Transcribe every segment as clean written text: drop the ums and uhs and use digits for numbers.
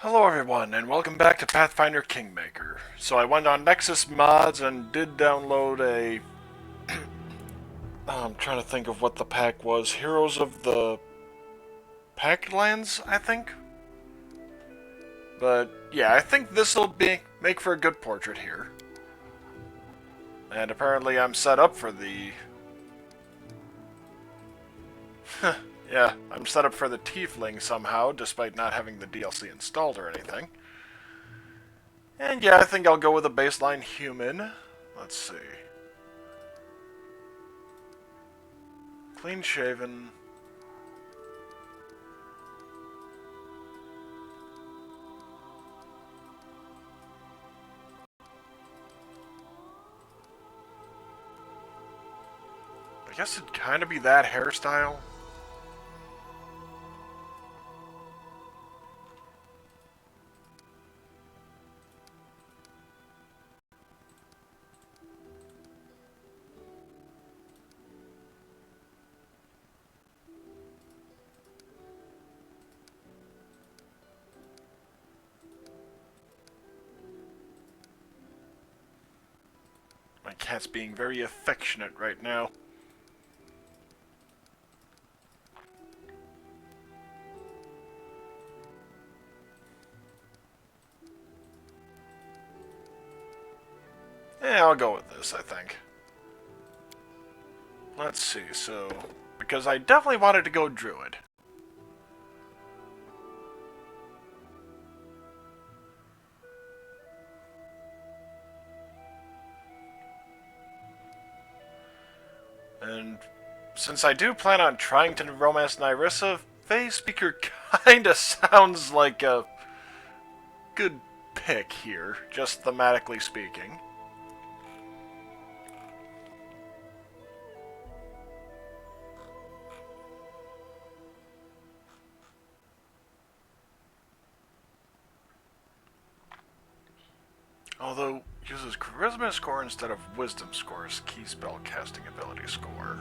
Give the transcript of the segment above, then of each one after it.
Hello everyone, and welcome back to Pathfinder Kingmaker. So I went on Nexus Mods and did download a... I'm trying to think of what the pack was. Heroes of the Packlands, I think? But yeah, I think this will make for a good portrait here. And apparently I'm set up for the... yeah, I'm set up for the Tiefling somehow, despite not having the DLC installed or anything. And yeah, I think I'll go with a baseline human. Let's see. Clean shaven. I guess it'd kind of be that hairstyle. My cat's being very affectionate right now. Yeah, I'll go with this, I think. Let's see, so... Because I definitely wanted to go Druid. And since I do plan on trying to romance Nyrissa, Fae Speaker kinda sounds like a good pick here, just thematically speaking. Although, uses Charisma score instead of Wisdom score as key spell casting ability score.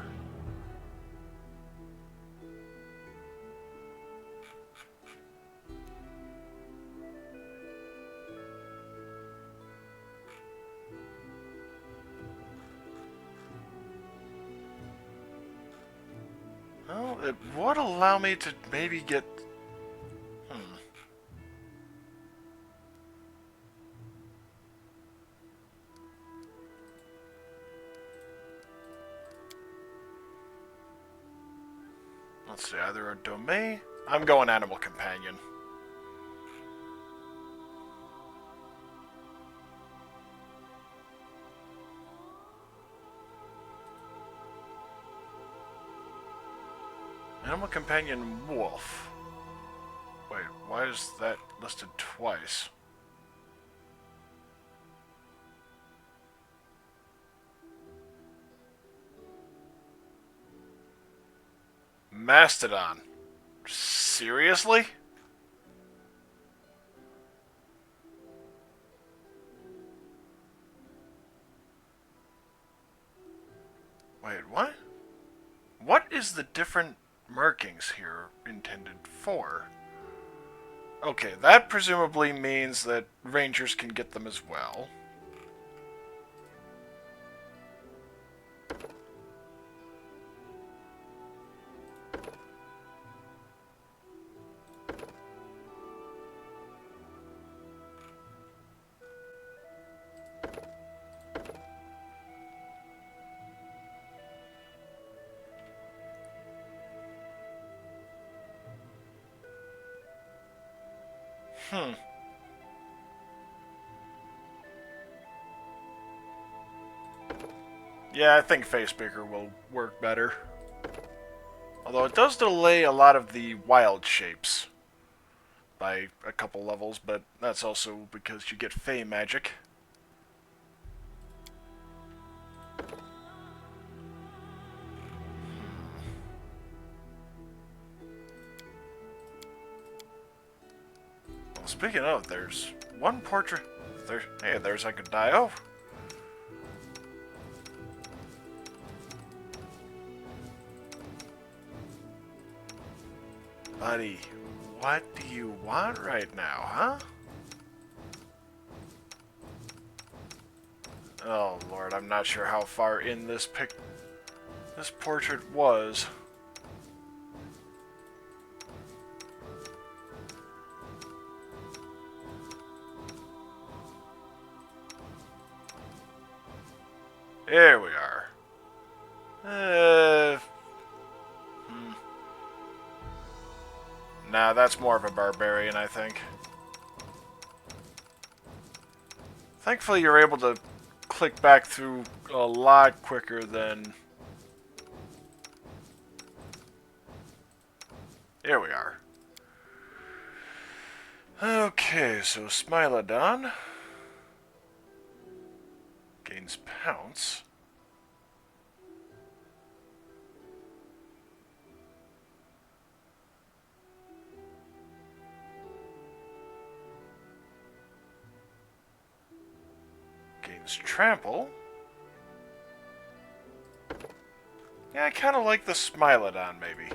Well, it would allow me to maybe get... Let's see, either a domain... I'm going Animal Companion. Animal Companion Wolf. Wait, why is that listed twice? Mastodon. Seriously? Wait, what? What is the different markings here intended for? Okay, that presumably means that rangers can get them as well. Yeah, I think Facebreaker will work better. Although it does delay a lot of the wild shapes by a couple levels, but that's also because you get Fey magic. Well, speaking of, there's one portrait... Hey, there's a good Dio. Buddy, what do you want right now, huh? Oh, Lord, I'm not sure how far in this portrait was. There we are. Nah, that's more of a barbarian, I think. Thankfully, you're able to click back through a lot quicker than... Here we are. Okay, so Smilodon gains Pounce. Gains Trample. Yeah, I kind of like the Smilodon, maybe.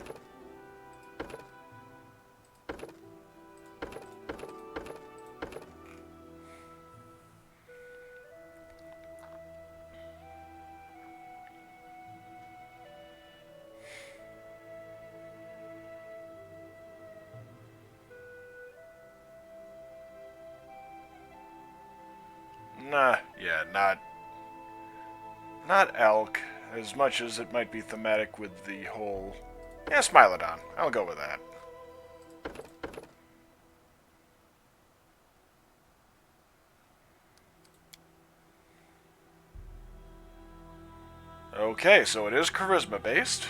Nah, yeah, not elk, as much as it might be thematic with the whole... Yeah, Smilodon. I'll go with that. Okay, so it is charisma-based.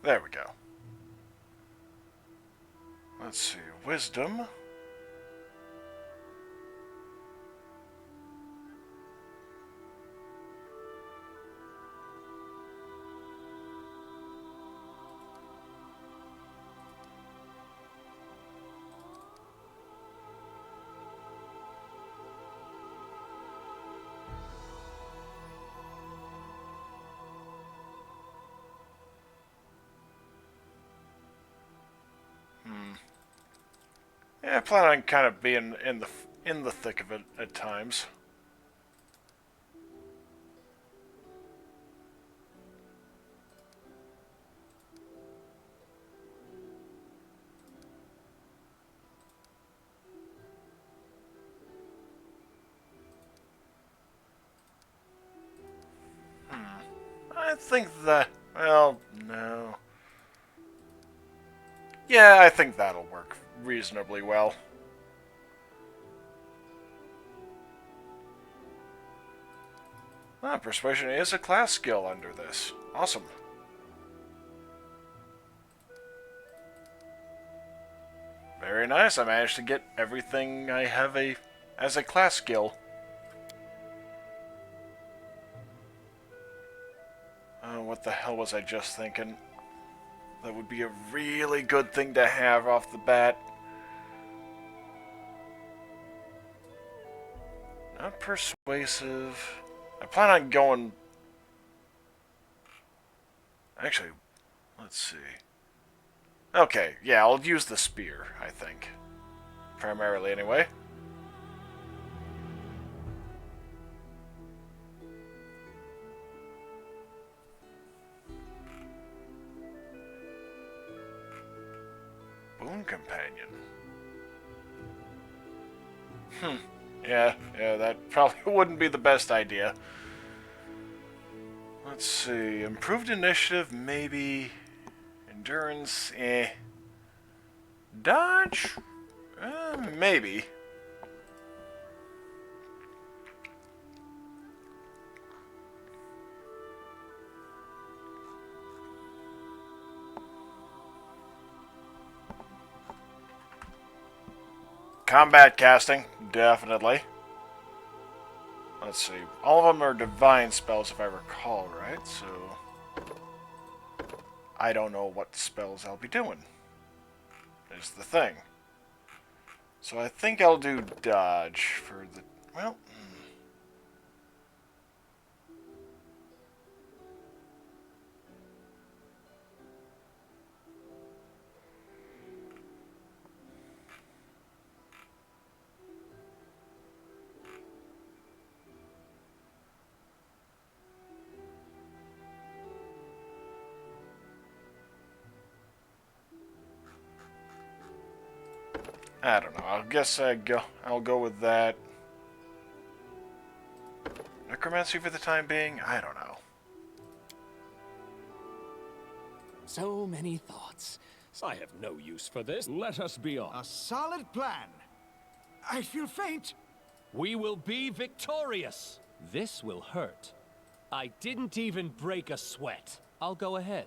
There we go. Let's see, Wisdom. Yeah, I plan on kind of being in the thick of it at times. I think that... Well, no. Yeah, I think that'll work reasonably well. Ah, Persuasion is a class skill under this. Awesome. Very nice. I managed to get everything I have as a class skill. What the hell was I just thinking? That would be a really good thing to have off the bat. Not persuasive. I plan on going... Actually, let's see. Okay, yeah, I'll use the spear, I think. Primarily, anyway. Boon Companion. Yeah, that probably wouldn't be the best idea. Let's see. Improved initiative, maybe. Endurance, eh. Dodge? Maybe. Combat casting, definitely. Let's see. All of them are divine spells, if I recall right, so I don't know what spells I'll be doing, is the thing. So I think I'll do dodge for the... well... I don't know. I guess I'll go with that. Necromancy for the time being? I don't know. So many thoughts. I have no use for this. Let us be on. A solid plan. I feel faint. We will be victorious. This will hurt. I didn't even break a sweat. I'll go ahead.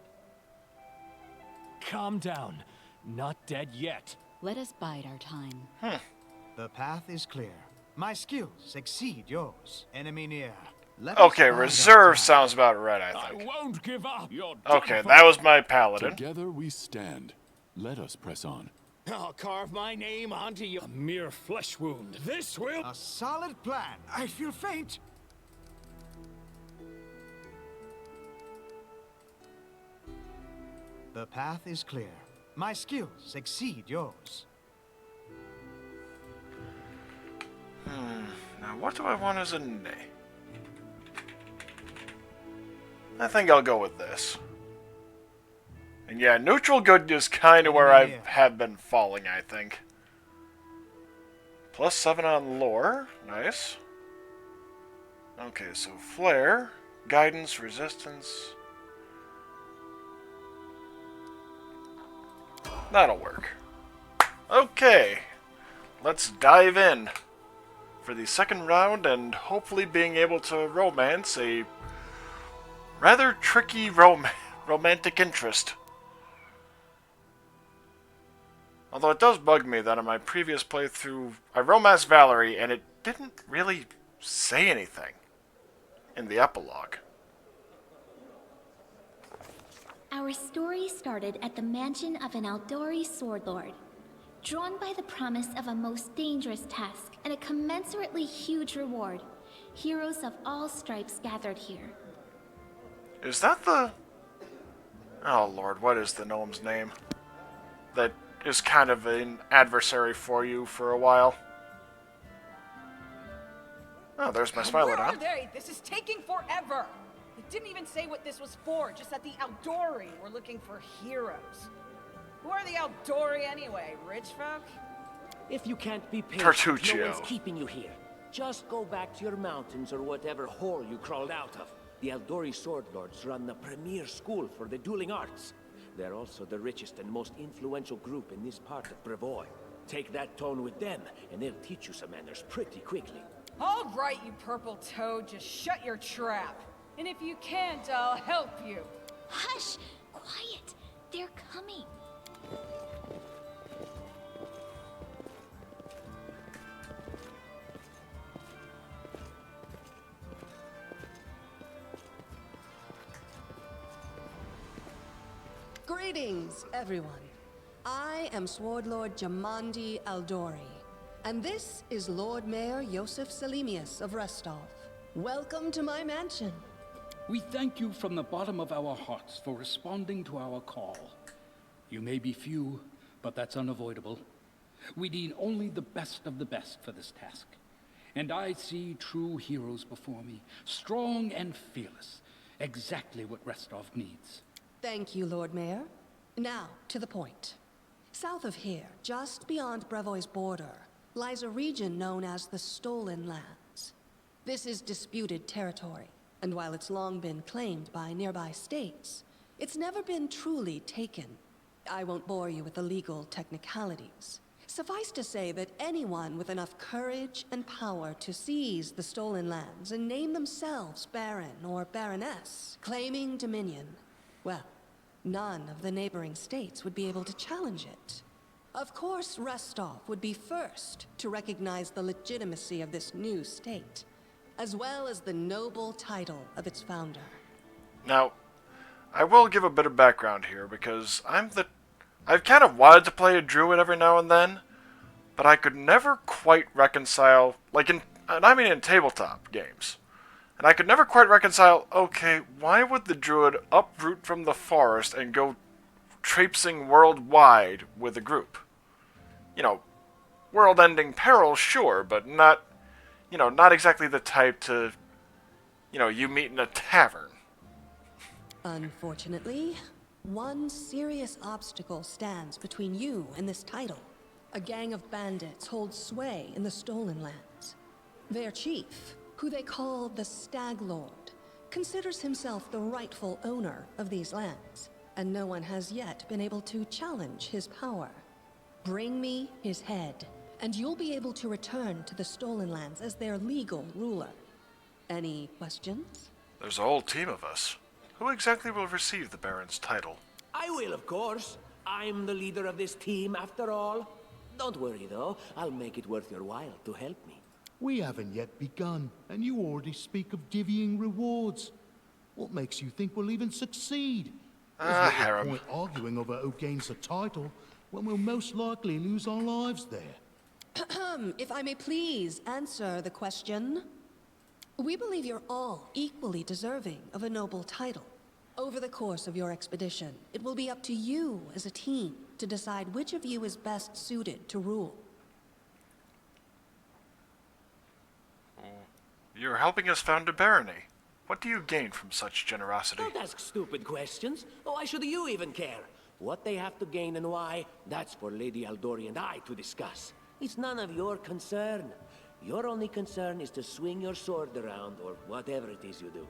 Calm down. Not dead yet. Let us bide our time. The path is clear. My skills exceed yours. Enemy near. Okay, reserve sounds about right, I think. I won't give up. Okay, that was my paladin. Together we stand. Let us press on. I'll carve my name onto you. A mere flesh wound. This will... A solid plan. I feel faint. The path is clear. My skills exceed yours. Now what do I want as a name? I think I'll go with this. And yeah, neutral good is kind of where I have been falling, I think. +7 on lore. Nice. Okay, so flare, guidance, resistance. That'll work. Okay, let's dive in for the second round and hopefully being able to romance a rather tricky romantic interest. Although it does bug me that in my previous playthrough I romanced Valerie and it didn't really say anything in the epilogue. Our story started at the mansion of an Aldori sword lord. Drawn by the promise of a most dangerous task and a commensurately huge reward, heroes of all stripes gathered here. Is that the... oh lord, what is the gnome's name? That is kind of an adversary for you for a while. Oh, there's my Smilodon. Where are they? This is taking forever! It didn't even say what this was for, just that the Aldori were looking for heroes. Who are the Aldori anyway? Rich folk? If you can't be patient, Tartuccio. no one's keeping you here. Just go back to your mountains or whatever hole you crawled out of. The Aldori Sword Lords run the premier school for the dueling arts. They're also the richest and most influential group in this part of Brevoy. Take that tone with them, and they'll teach you some manners pretty quickly. All right, you purple toad, just shut your trap. And if you can't, I'll help you. Hush! Quiet! They're coming. Greetings, everyone. I am Sword Lord Jamandi Aldori, and this is Lord Mayor Yosef Selimius of Restov. Welcome to my mansion. We thank you from the bottom of our hearts for responding to our call. You may be few, but that's unavoidable. We need only the best of the best for this task. And I see true heroes before me, strong and fearless, exactly what Restov needs. Thank you, Lord Mayor. Now, to the point. South of here, just beyond Brevoy's border, lies a region known as the Stolen Lands. This is disputed territory, and while it's long been claimed by nearby states, it's never been truly taken. I won't bore you with the legal technicalities. Suffice to say that anyone with enough courage and power to seize the Stolen Lands and name themselves Baron or Baroness, claiming dominion, well, none of the neighboring states would be able to challenge it. Of course, Restov would be first to recognize the legitimacy of this new state. as well as the noble title of its founder. Now, I will give a bit of background here because I've kind of wanted to play a druid every now and then, but I could never quite reconcile, in tabletop games. And I could never quite reconcile, okay, why would the druid uproot from the forest and go traipsing worldwide with a group? World-ending peril, sure, but not exactly the type to, you meet in a tavern. Unfortunately, one serious obstacle stands between you and this title. A gang of bandits holds sway in the Stolen Lands. Their chief, who they call the Stag Lord, considers himself the rightful owner of these lands, and no one has yet been able to challenge his power. Bring me his head, and you'll be able to return to the Stolen Lands as their legal ruler. Any questions? There's a whole team of us. Who exactly will receive the Baron's title? I will, of course. I'm the leader of this team, after all. Don't worry, though. I'll make it worth your while to help me. We haven't yet begun, and you already speak of divvying rewards. What makes you think we'll even succeed? There's no Harem. point arguing over who gains the title when we'll most likely lose our lives there. If I may please answer the question. We believe you're all equally deserving of a noble title. Over the course of your expedition, it will be up to you as a team to decide which of you is best suited to rule. You're helping us found a barony. What do you gain from such generosity? Don't ask stupid questions. Why should you even care? What they have to gain and why, that's for Lady Aldori and I to discuss. It's none of your concern. Your only concern is to swing your sword around, or whatever it is you do.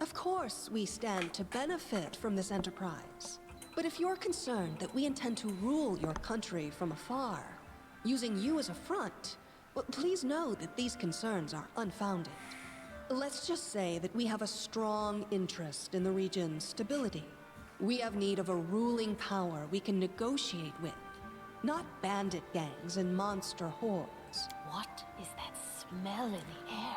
Of course, we stand to benefit from this enterprise. But if you're concerned that we intend to rule your country from afar, using you as a front, well, please know that these concerns are unfounded. Let's just say that we have a strong interest in the region's stability. We have need of a ruling power we can negotiate with, not bandit gangs and monster hordes. What is that smell in the air?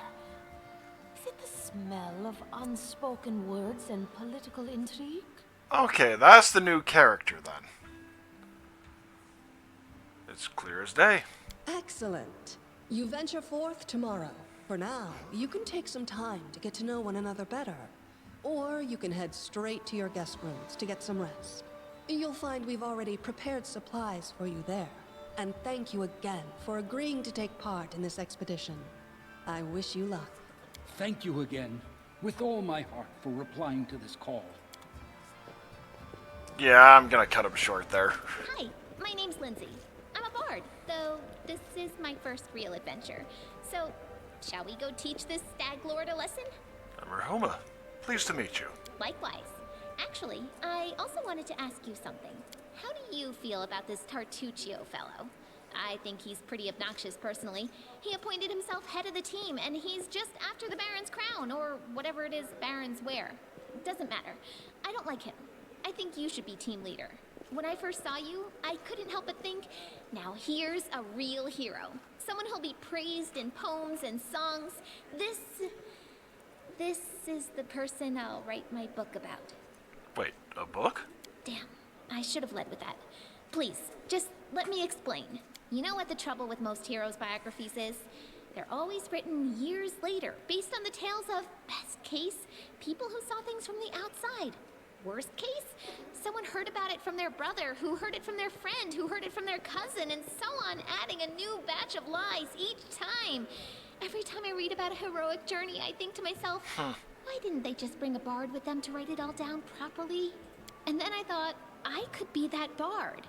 Is it the smell of unspoken words and political intrigue? Okay, that's the new character then. It's clear as day. Excellent. You venture forth tomorrow. For now, you can take some time to get to know one another better. Or you can head straight to your guest rooms to get some rest. You'll find we've already prepared supplies for you there. And thank you again for agreeing to take part in this expedition. I wish you luck. Thank you again, with all my heart, for replying to this call. Yeah, I'm gonna cut him short there. Hi, my name's Lindsay. I'm a bard, though this is my first real adventure. So, shall we go teach this stag lord a lesson? I'm Rahoma. Pleased to meet you. Likewise. Actually, I also wanted to ask you something. How do you feel about this Tartuccio fellow? I think he's pretty obnoxious personally. He appointed himself head of the team, and he's just after the Baron's crown, or whatever it is barons wear. Doesn't matter. I don't like him. I think you should be team leader. When I first saw you, I couldn't help but think, now here's a real hero. Someone who'll be praised in poems and songs. This is the person I'll write my book about. Wait, a book? Damn, I should have led with that. Please, just let me explain. You know what the trouble with most heroes' biographies is? They're always written years later, based on the tales of, best case, people who saw things from the outside. Worst case, someone heard about it from their brother, who heard it from their friend, who heard it from their cousin, and so on, adding a new batch of lies each time. Every time I read about a heroic journey, I think to myself, why didn't they just bring a bard with them to write it all down properly? And then I thought, I could be that bard.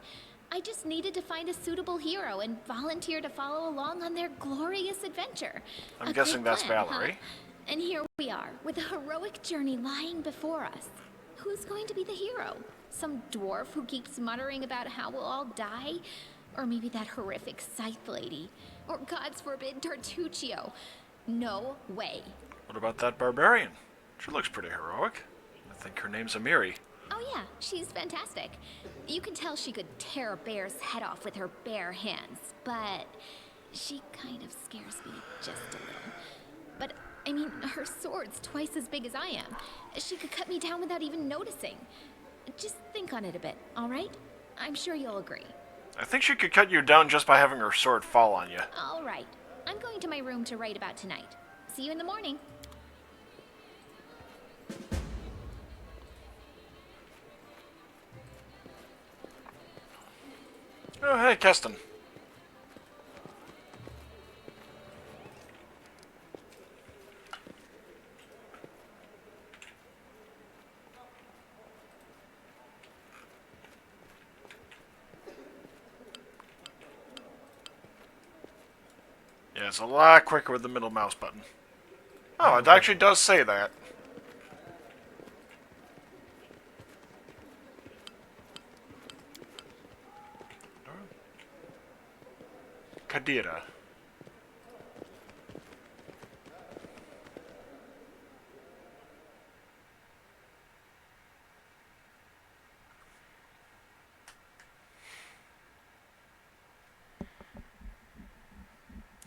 I just needed to find a suitable hero and volunteer to follow along on their glorious adventure. I'm guessing that's Valerie. Huh? And here we are, with a heroic journey lying before us. Who's going to be the hero? Some dwarf who keeps muttering about how we'll all die? Or maybe that horrific scythe lady? Or, God's forbid, Tartuccio? No way. What about that barbarian? She looks pretty heroic. I think her name's Amiri. Oh yeah, she's fantastic. You can tell she could tear a bear's head off with her bare hands, but she kind of scares me just a little. But I mean, her sword's twice as big as I am. She could cut me down without even noticing. Just think on it a bit, alright? I'm sure you'll agree. I think she could cut you down just by having her sword fall on you. Alright. I'm going to my room to write about tonight. See you in the morning. Oh, hey, Keston. Yeah, it's a lot quicker with the middle mouse button. Oh, it actually does say that. Kadira.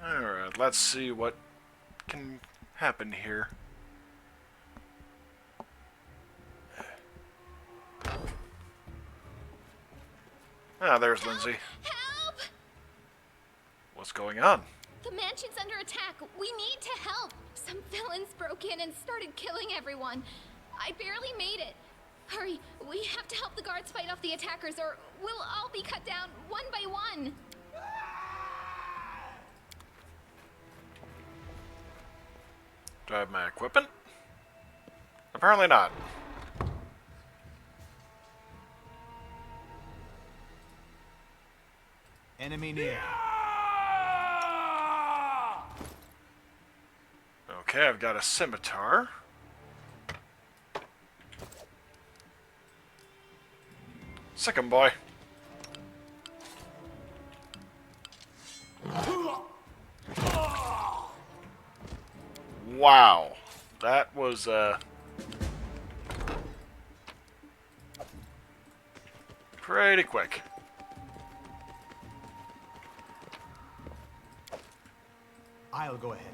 Alright, let's see what can happen here. Ah, there's Lindsay. Help! What's going on? The mansion's under attack. We need to help. Some villains broke in and started killing everyone. I barely made it. Hurry, we have to help the guards fight off the attackers or we'll all be cut down one by one. Do I have my equipment? Apparently not. Enemy near. Okay, I've got a scimitar. Second boy. Wow. That was, pretty quick. I'll go ahead.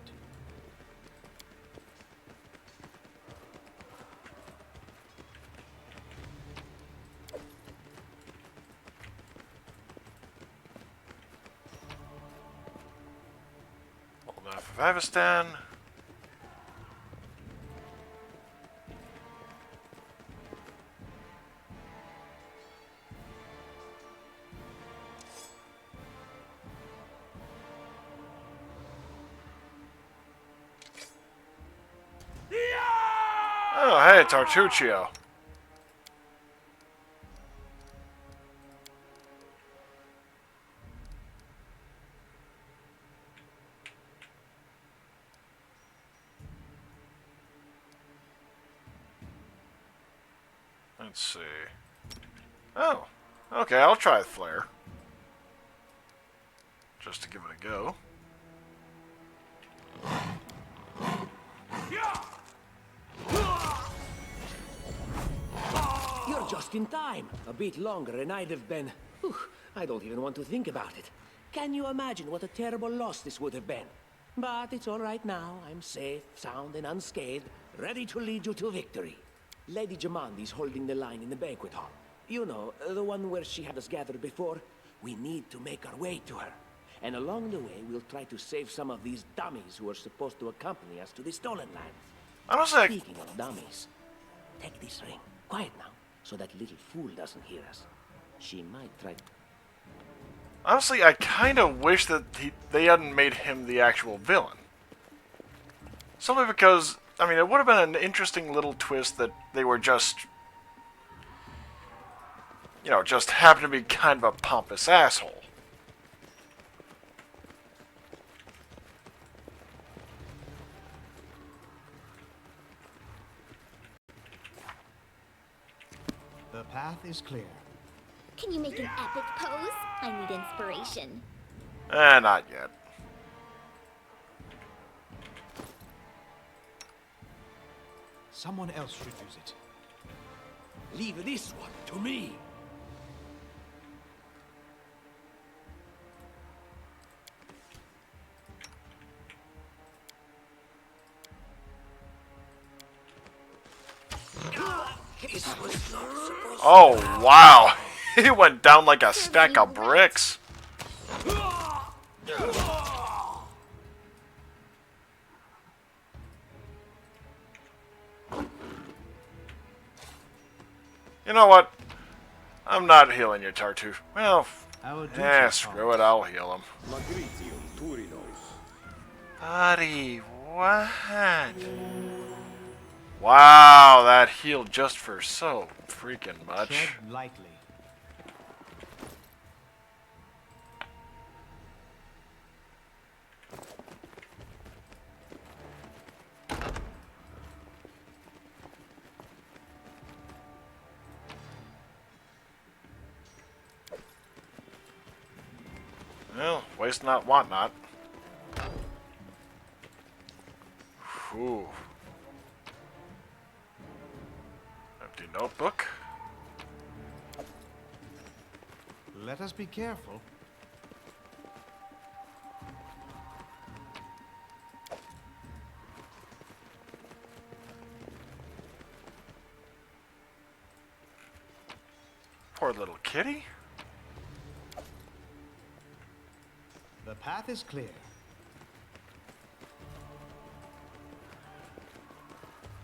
Hold on for Vavistan. Oh, hey, Tartuccio. Let's see. Oh, okay, I'll try the flare. Just to give it a go. You're just in time. A bit longer and I'd have been... Whew, I don't even want to think about it. Can you imagine what a terrible loss this would have been? But it's all right now. I'm safe, sound, and unscathed, ready to lead you to victory. Lady Jamandi's holding the line in the banquet hall. You know, the one where she had us gathered before. We need to make our way to her. And along the way, we'll try to save some of these dummies who are supposed to accompany us to the Stolen Lands. Honestly, Speaking of dummies, take this ring. Quiet now, so that little fool doesn't hear us. She might try... Honestly, I kind of wish that they hadn't made him the actual villain. Simply because, I mean, it would have been an interesting little twist that they were just... You know, just happened to be kind of a pompous asshole. The path is clear. Can you make an epic pose? I need inspiration. Not yet. Someone else should use it. Leave this one to me. Oh, wow. He went down like a stack of bricks. You know what? I'm not healing you, Tartu. Well, screw it, I'll heal him. Buddy, what? Wow, that healed just for so freaking much. Tread lightly. Well, waste not, want not. Ooh. Empty notebook. Let us be careful. Poor little kitty. The path is clear.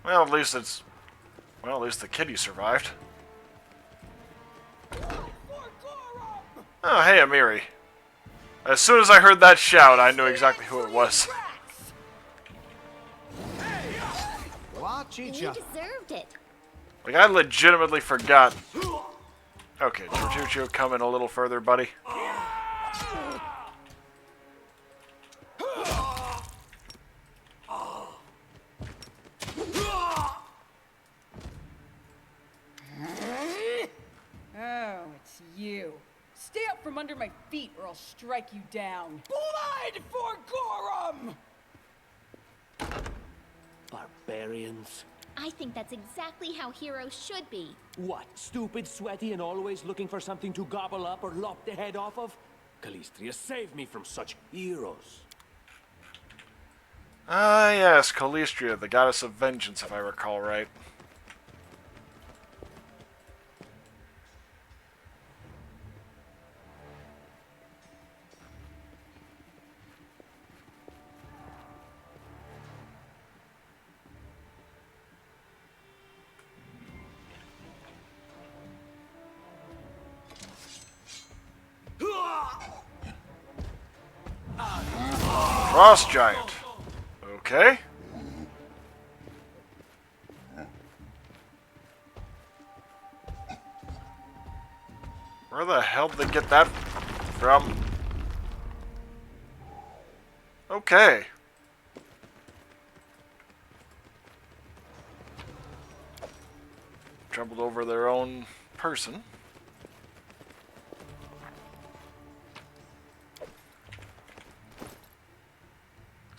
Well, at least it's... Well, at least the kitty survived. Oh, hey, Amiri. As soon as I heard that shout, I knew exactly who it was. Watch each You other. deserved it. Like, I legitimately forgot. Okay, Chuchu, come in a little further, buddy. Oh, it's you. Stay up from under my feet or I'll strike you down. Blood for Gorum! Barbarians. I think that's exactly how heroes should be. What, stupid, sweaty, and always looking for something to gobble up or lop the head off of? Calistria, save me from such heroes. Ah, yes, Calistria, the goddess of vengeance, if I recall right. Frost Giant. Okay. Where the hell did they get that from? Okay. Trampled over their own person.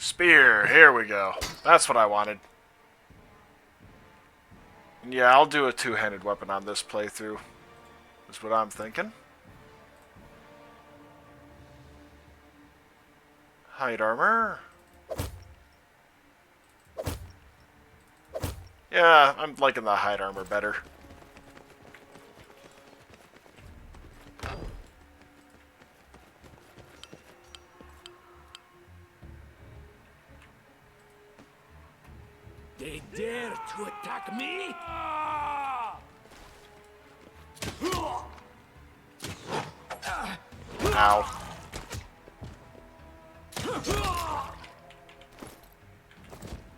Spear, here we go. That's what I wanted. Yeah, I'll do a two-handed weapon on this playthrough. That's what I'm thinking. Hide armor. Yeah, I'm liking the hide armor better. They dare to attack me? Ow.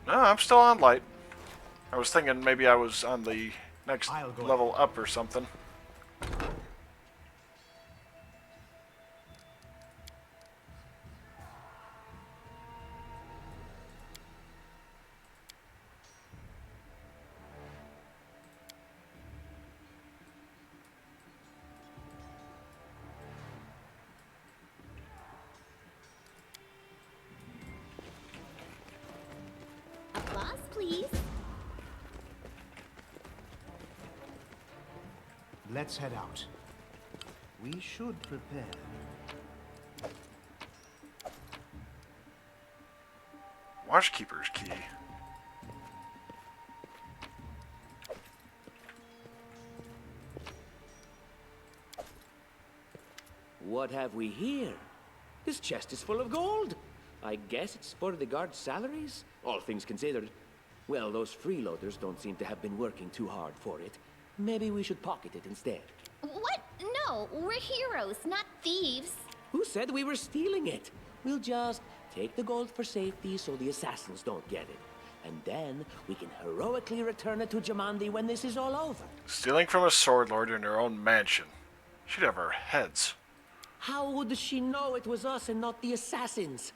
No, I'm still on light. I was thinking maybe I was on the next level up or something. Applause, please. Let's head out. We should prepare. Watchkeeper's key. What have we here? This chest is full of gold. I guess it's for the guards' salaries, all things considered. Well, those freeloaders don't seem to have been working too hard for it. Maybe we should pocket it instead. What? No, we're heroes, not thieves. Who said we were stealing it? We'll just take the gold for safety so the assassins don't get it. And then we can heroically return it to Jamandi when this is all over. Stealing from a sword lord in her own mansion. She'd have our heads. How would she know it was us and not the assassins?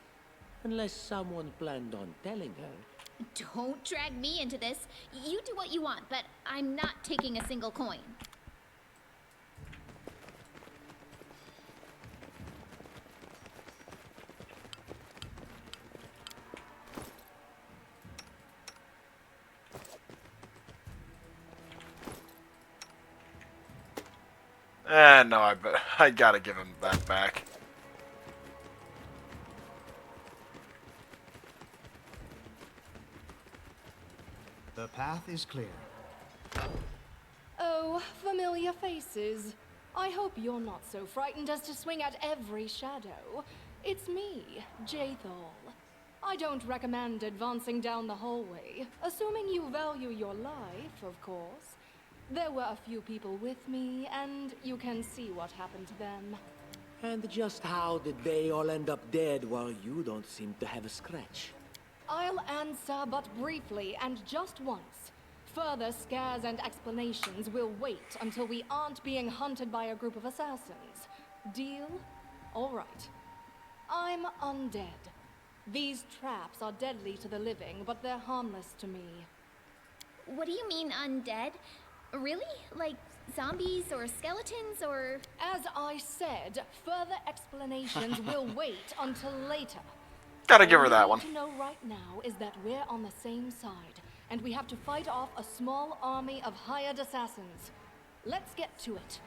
Unless someone planned on telling her. Don't drag me into this. You do what you want, but I'm not taking a single coin. No, I gotta give him that back. The path is clear. Oh, familiar faces. I hope you're not so frightened as to swing at every shadow. It's me, Jaethal. I don't recommend advancing down the hallway, assuming you value your life, of course. There were a few people with me, and you can see what happened to them. And just how did they all end up dead while you don't seem to have a scratch? I'll answer but briefly and just once. Further scares and explanations will wait until we aren't being hunted by a group of assassins. Deal? All right. I'm undead. These traps are deadly to the living, but they're harmless to me. What do you mean, undead? Really? Like zombies or skeletons or... As I said, further explanations will wait until later. Gotta give her that one. All you need to know right now is that we're on the same side, and we have to fight off a small army of hired assassins. Let's get to it.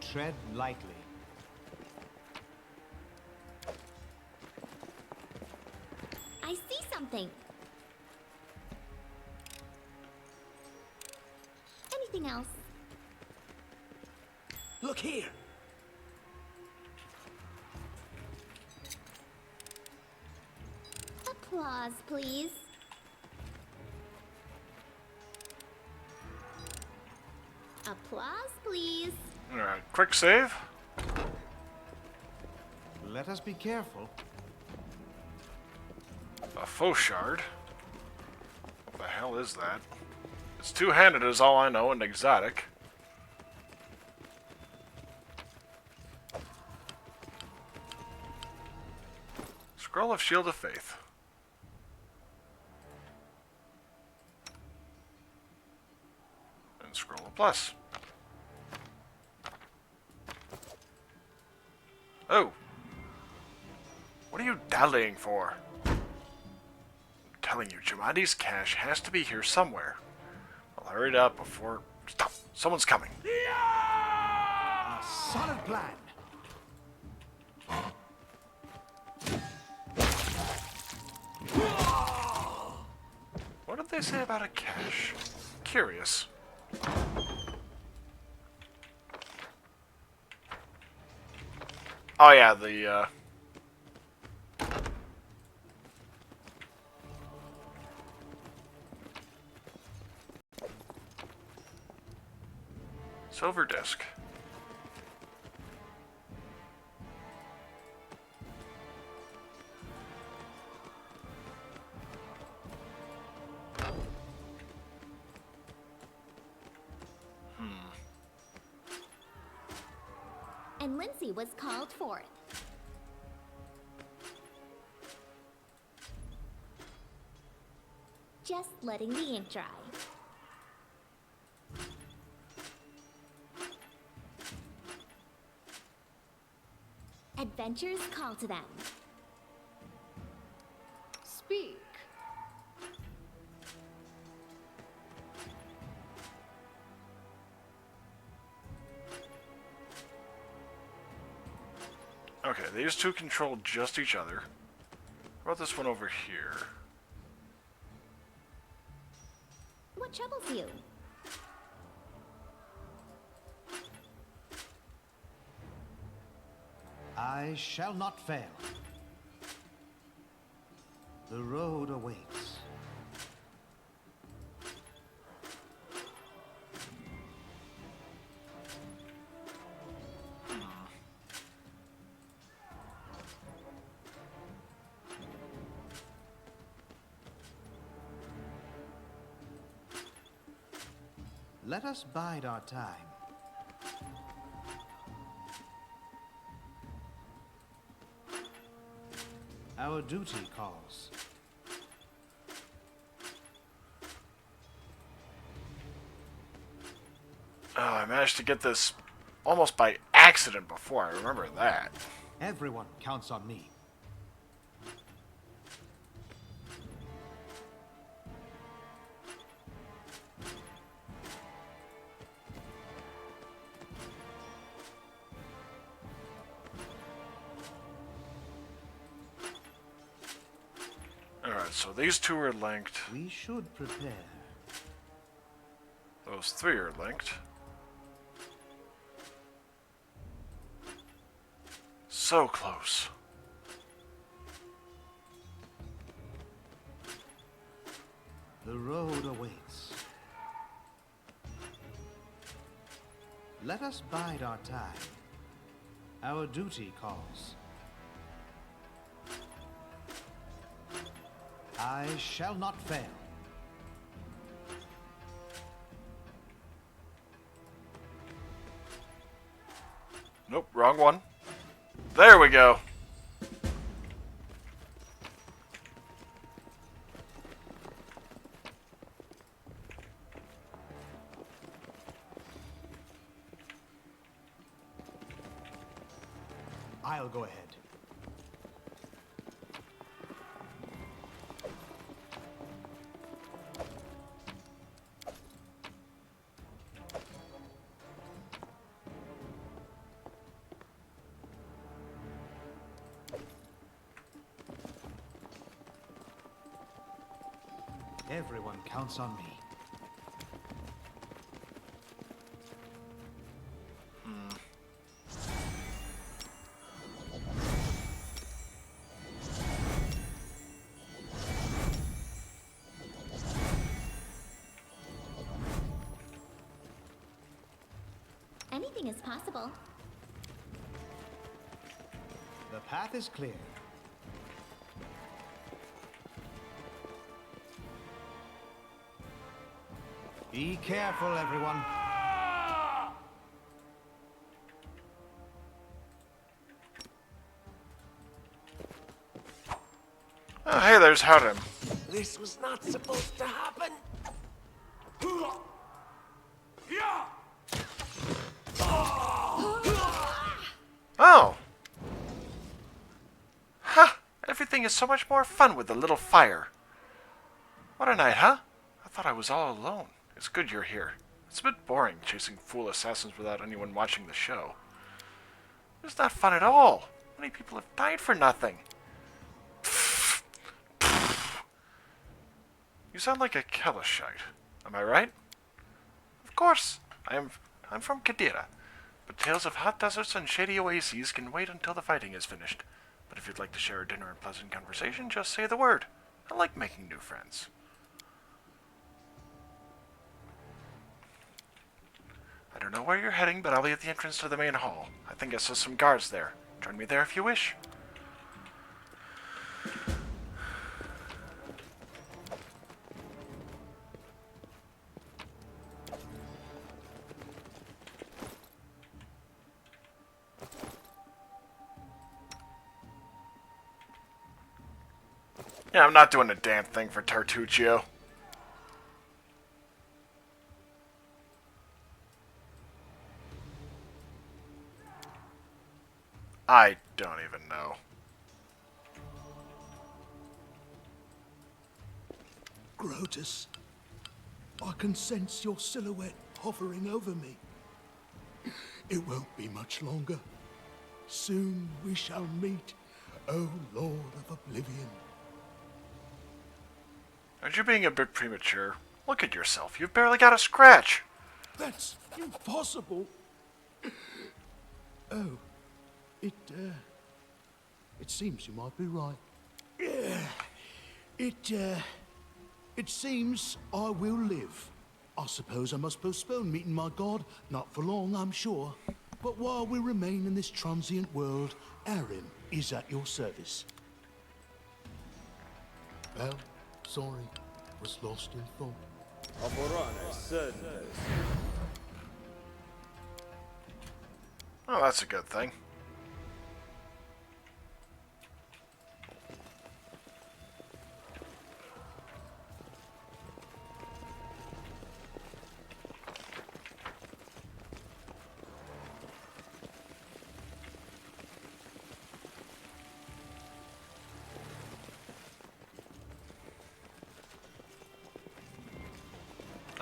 Tread lightly. I see something. Anything else? Look here! Applause, please. Applause, please. Alright, quick save. Let us be careful. A faux shard. What the hell is that? It's two-handed is all I know and exotic. Scroll of Shield of Faith. And Scroll of Plus. Oh! What are you dallying for? I'm telling you, Jamadi's cache has to be here somewhere. Well, hurry it up before... Stop! Someone's coming! A solid plan. What did they say about a cache? Curious. Oh yeah, the silver disc. And Lindsay was called forth. Just letting the ink dry. Adventures call to them. Speak. Okay, these two control just each other. What about this one over here? What troubles you? I shall not fail. The road awaits. Let us bide our time. Our duty calls. Oh, I managed to get this almost by accident before. I remember that. Everyone counts on me. Alright, so these two are linked. We should prepare. Those three are linked. So close. The road awaits. Let us bide our time. Our duty calls. I shall not fail. Nope, wrong one. There we go. I'll go ahead. Everyone counts on me. Anything is possible. The path is clear. Be careful, everyone. Oh, hey, there's Harem. This was not supposed to happen. Oh. Ha! Everything is so much more fun with a little fire. What a night, huh? I thought I was all alone. It's good you're here. It's a bit boring chasing fool assassins without anyone watching the show. It's not fun at all. Many people have died for nothing. You sound like a Kelishite. Am I right? Of course. I'm from Kadira. But tales of hot deserts and shady oases can wait until the fighting is finished. But if you'd like to share a dinner and pleasant conversation, just say the word. I like making new friends. I don't know where you're heading, but I'll be at the entrance to the main hall. I think I saw some guards there. Join me there if you wish. Yeah, I'm not doing a damn thing for Tartuccio. I don't even know. Grotus, I can sense your silhouette hovering over me. It won't be much longer. Soon we shall meet, O Lord of Oblivion. Aren't you being a bit premature? Look at yourself. You've barely got a scratch. That's impossible. Oh, it It seems you might be right. It seems I will live. I suppose I must postpone meeting my god. Not for long, I'm sure. But while we remain in this transient world, Aaron is at your service. Well, sorry. Was lost in thought. Oh, that's a good thing.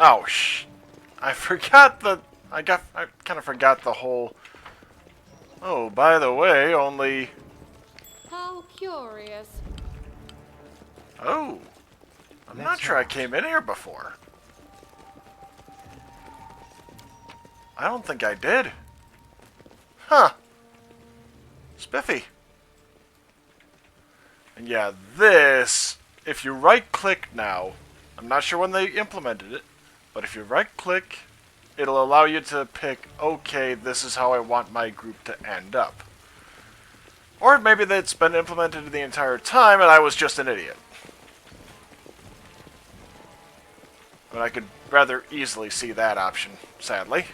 Oh, I forgot the... I kind of forgot the whole... Oh, by the way, only... How curious. Oh. I'm not sure I came in here before. I don't think I did. Huh. Spiffy. And yeah, this... If you right-click now... I'm not sure when they implemented it, but if you right-click, it'll allow you to pick, okay, this is how I want my group to end up. Or maybe that's been implemented the entire time and I was just an idiot. But I could rather easily see that option, sadly.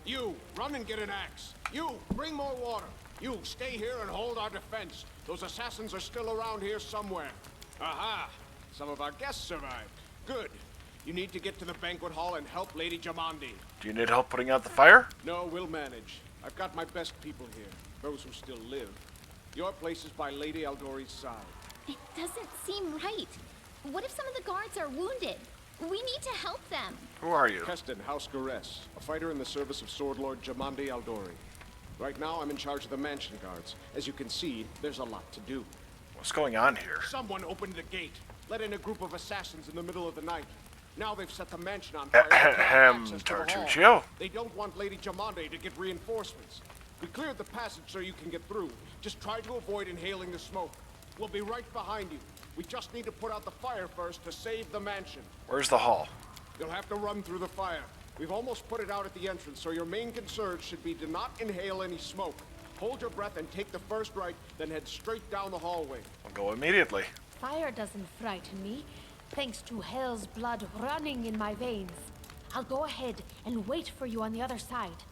You, run and get an axe. You, bring more water. You, stay here and hold our defense. Those assassins are still around here somewhere. Aha! Some of our guests survived. Good. You need to get to the banquet hall and help Lady Jamandi. Do you need help putting out the fire? No, we'll manage. I've got my best people here. Those who still live. Your place is by Lady Aldori's side. It doesn't seem right. What if some of the guards are wounded? We need to help them. Who are you? Keston, House Gares, a fighter in the service of Sword Lord Jamandi Aldori. Right now, I'm in charge of the mansion guards. As you can see, there's a lot to do. What's going on here? Someone opened the gate, let in a group of assassins in the middle of the night. Now they've set the mansion on fire. Tartuccio. They don't want Lady Jamande to get reinforcements. We cleared the passage so you can get through. Just try to avoid inhaling the smoke. We'll be right behind you. We just need to put out the fire first to save the mansion. Where's the hall? You'll have to run through the fire. We've almost put it out at the entrance, so your main concern should be to not inhale any smoke. Hold your breath and take the first right, then head straight down the hallway. I'll go immediately. Fire doesn't frighten me, thanks to hell's blood running in my veins. I'll go ahead and wait for you on the other side.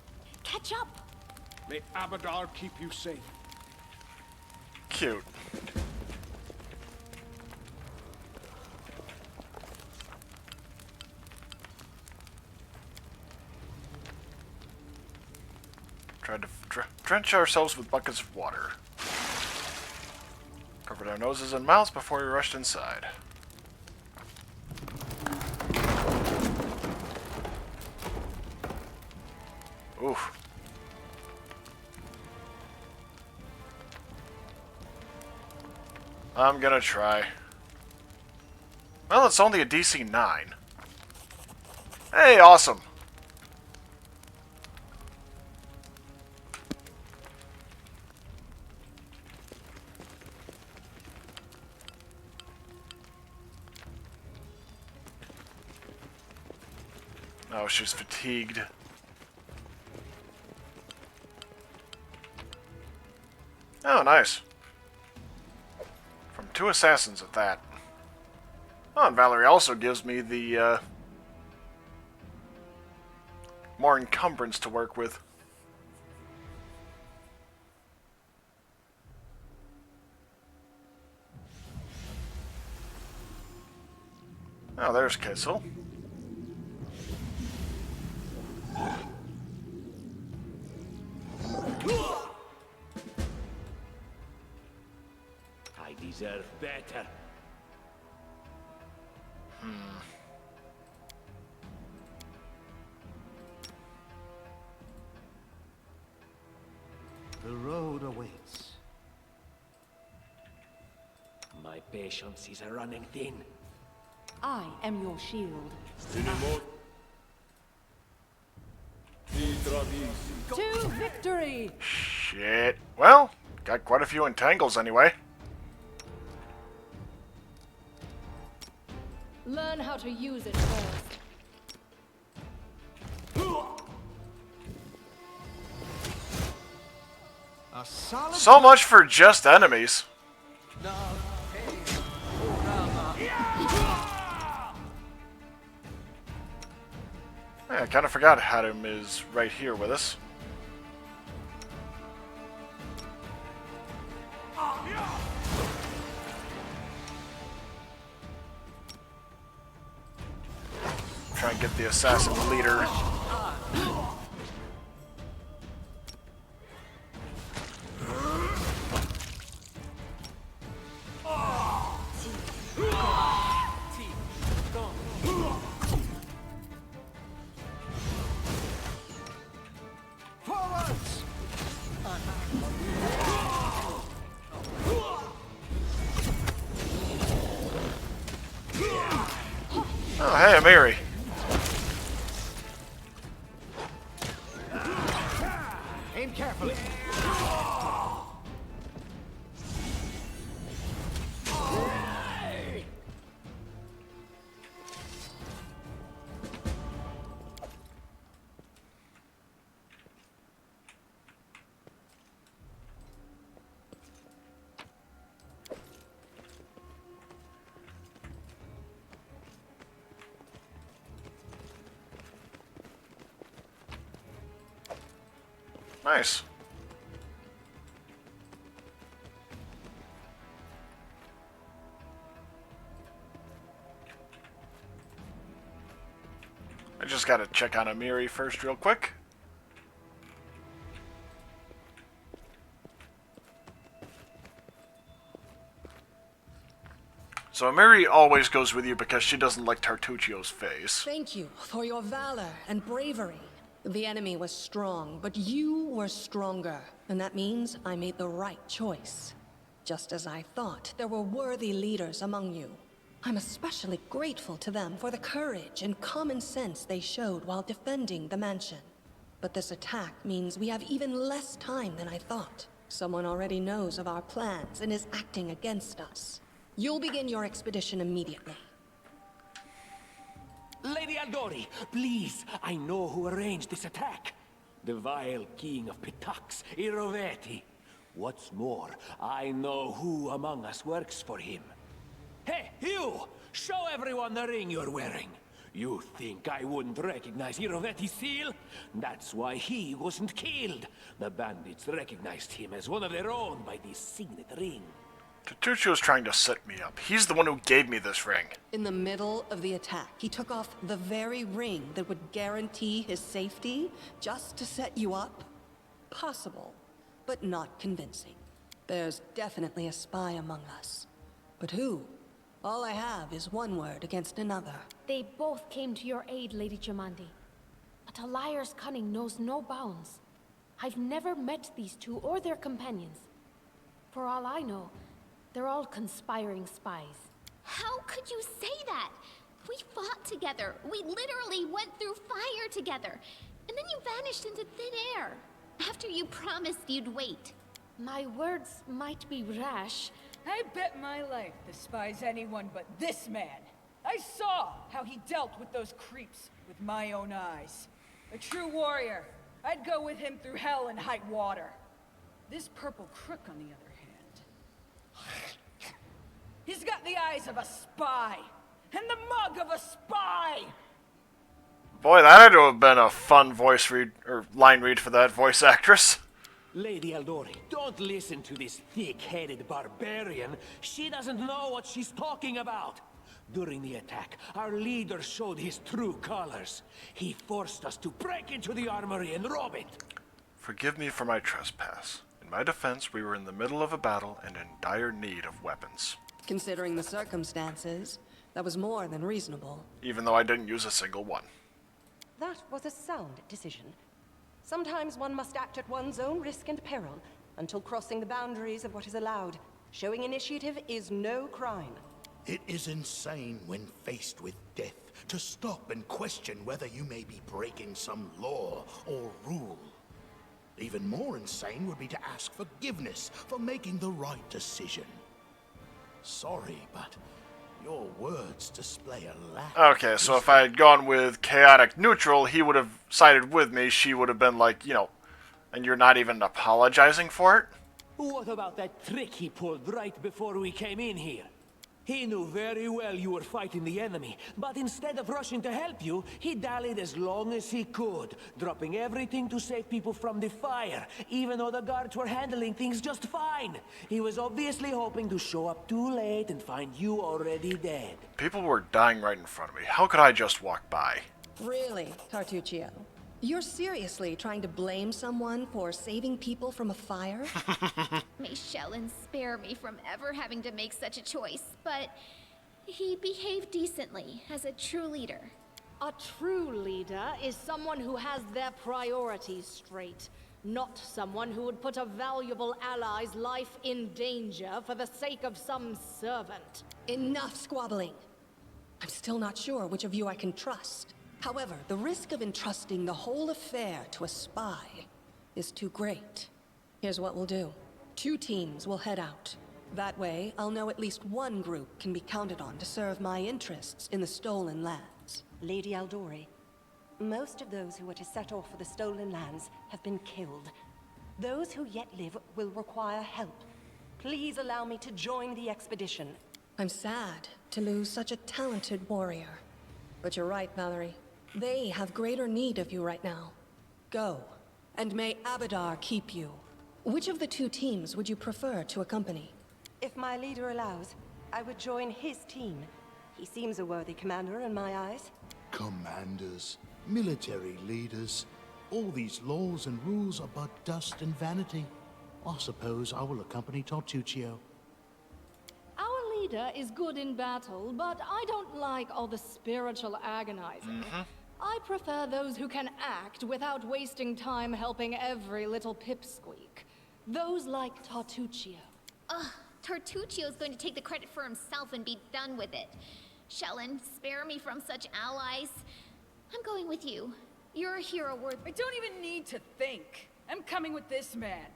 Catch up! May Abadar keep you safe. Cute. Tried to drench ourselves with buckets of water. Covered our noses and mouths before we rushed inside. Oof. I'm gonna try. Well, it's only a DC 9. Hey, awesome. Oh, she's fatigued. Oh, nice. From 2 assassins at that. Oh, and Valerie also gives me the, more encumbrance to work with. Oh, there's Kessel. I deserve better. The road awaits. My patience is running thin. I am your shield. To victory! Shit. Well, got quite a few entangles anyway. Learn how to use it first. A solid. So much for just enemies. I kind of forgot Hadim is right here with us. Try and get the assassin leader. Forwards! Oh, hey, Amiri. Aim carefully. Nice. I just gotta check on Amiri first real quick. So Amiri always goes with you because she doesn't like Tartuccio's face. Thank you for your valor and bravery. The enemy was strong, but you were stronger. And that means I made the right choice. Just as I thought, there were worthy leaders among you. I'm especially grateful to them for the courage and common sense they showed while defending the mansion. But this attack means we have even less time than I thought. Someone already knows of our plans and is acting against us. You'll begin your expedition immediately. Lady Aldori, please, I know who arranged this attack. The vile king of Pitax, Iroveti. What's more, I know who among us works for him. Hey, you! Show everyone the ring you're wearing. You think I wouldn't recognize Iroveti's seal? That's why he wasn't killed. The bandits recognized him as one of their own by this signet ring. Tartuccio's trying to set me up. He's the one who gave me this ring. In the middle of the attack, he took off the very ring that would guarantee his safety just to set you up? Possible, but not convincing. There's definitely a spy among us. But who? All I have is one word against another. They both came to your aid, Lady Jamandi. But a liar's cunning knows no bounds. I've never met these two or their companions. For all I know, they're all conspiring spies. How could you say that? We fought together. We literally went through fire together. And then you vanished into thin air. After you promised you'd wait. My words might be rash. I bet my life despise anyone but this man. I saw how he dealt with those creeps with my own eyes. A true warrior. I'd go with him through hell and high water. This purple crook, on the other hand, he's got the eyes of a spy and the mug of a spy. Boy, that had to have been a fun voice read or line read for that voice actress. Lady Aldori, don't listen to this thick-headed barbarian. She doesn't know what she's talking about. During the attack, our leader showed his true colors. He forced us to break into the armory and rob it. Forgive me for my trespass. In my defense, we were in the middle of a battle and in dire need of weapons. Considering the circumstances, that was more than reasonable. Even though I didn't use a single one. That was a sound decision. Sometimes one must act at one's own risk and peril, until crossing the boundaries of what is allowed. Showing initiative is no crime. It is insane when faced with death to stop and question whether you may be breaking some law or rule. Even more insane would be to ask forgiveness for making the right decision. Sorry, but your words display a lack. Okay, so if I had gone with chaotic neutral, he would have sided with me. She would have been like, you know, and you're not even apologizing for it? What about that trick he pulled right before we came in here? He knew very well you were fighting the enemy, but instead of rushing to help you, he dallied as long as he could, dropping everything to save people from the fire, even though the guards were handling things just fine. He was obviously hoping to show up too late and find you already dead. People were dying right in front of me. How could I just walk by? Really, Tartuccio? You're seriously trying to blame someone for saving people from a fire? May Shellen spare me from ever having to make such a choice, but he behaved decently as a true leader. A true leader is someone who has their priorities straight, not someone who would put a valuable ally's life in danger for the sake of some servant. Enough squabbling. I'm still not sure which of you I can trust. However, the risk of entrusting the whole affair to a spy is too great. Here's what we'll do. 2 teams will head out. That way, I'll know at least one group can be counted on to serve my interests in the Stolen Lands. Lady Aldori, most of those who were to set off for the Stolen Lands have been killed. Those who yet live will require help. Please allow me to join the expedition. I'm sad to lose such a talented warrior. But you're right, Valerie. They have greater need of you right now. Go, and may Abadar keep you. Which of the 2 teams would you prefer to accompany? If my leader allows, I would join his team. He seems a worthy commander in my eyes. Commanders, military leaders, all these laws and rules are but dust and vanity. I suppose I will accompany Tartuccio. Our leader is good in battle, but I don't like all the spiritual agonizing. I prefer those who can act without wasting time helping every little pipsqueak. Those like Tartuccio. Ugh, Tartuccio's going to take the credit for himself and be done with it. Shellen, spare me from such allies. I'm going with you. You're a hero worth— I don't even need to think. I'm coming with this man.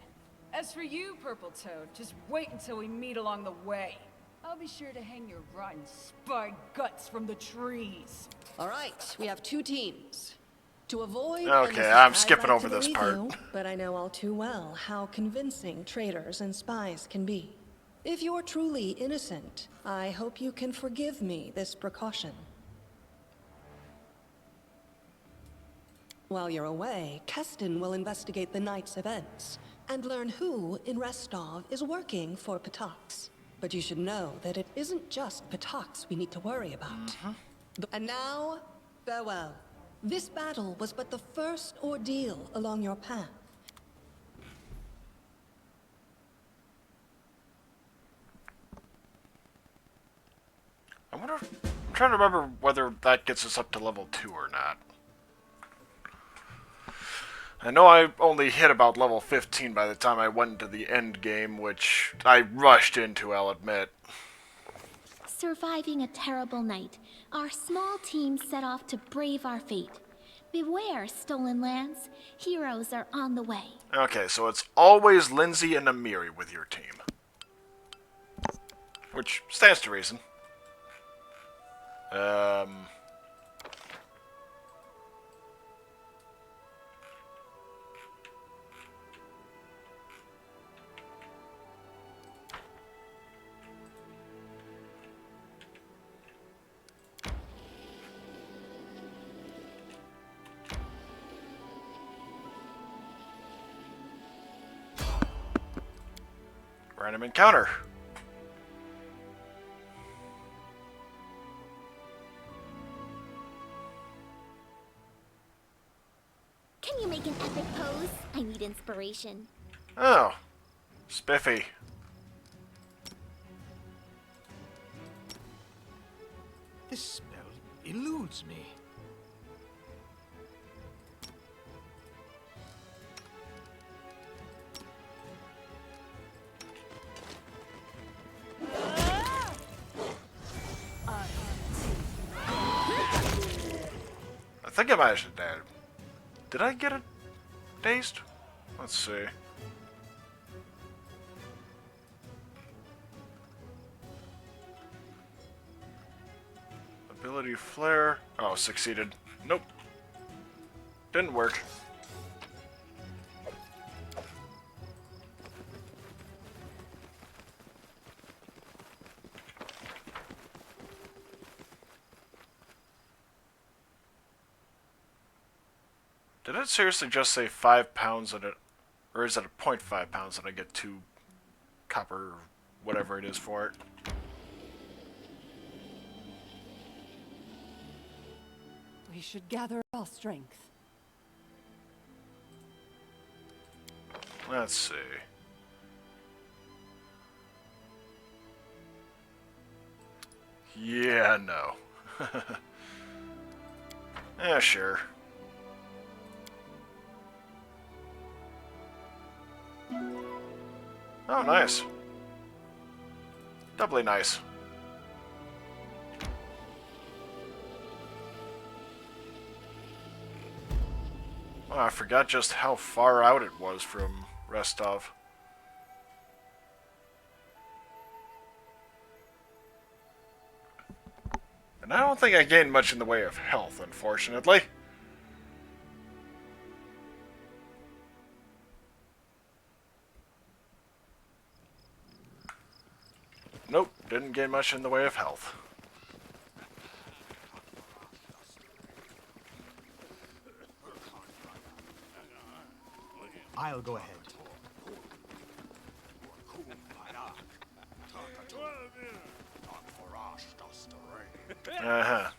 As for you, Purple Toad, just wait until we meet along the way. I'll be sure to hang your rotten spine guts from the trees. All right, we have 2 teams. To avoid— Okay, I'm skipping over this part. But I know all too well how convincing traitors and spies can be. If you're truly innocent, I hope you can forgive me this precaution. While you're away, Keston will investigate the night's events and learn who in Restov is working for Patox. But you should know that it isn't just Patox we need to worry about. And now, farewell. This battle was but the first ordeal along your path. I'm trying to remember whether that gets us up to level 2 or not. I know I only hit about level 15 by the time I went into the end game, which I rushed into, I'll admit. Surviving a terrible night, our small team set off to brave our fate. Beware, Stolen Lands. Heroes are on the way. Okay, so it's always Lindsay and Amiri with your team. Which stands to reason. Random encounter. Can you make an epic pose? I need inspiration. Oh, spiffy. This spell eludes me. think I might have did. Did I get it dazed? Let's see. Ability flare. Oh, succeeded. Nope. Didn't work. Did it seriously just say 5 pounds and it, or is it a 0.5 pounds and I get 2 copper, or whatever it is for it? We should gather our strength. Let's see. Yeah, no. Yeah, sure. Oh, nice. Doubly nice. Oh, I forgot just how far out it was from Rostov. And I don't think I gained much in the way of health, unfortunately. Nope, didn't gain much in the way of health. I'll go ahead. Uh-huh.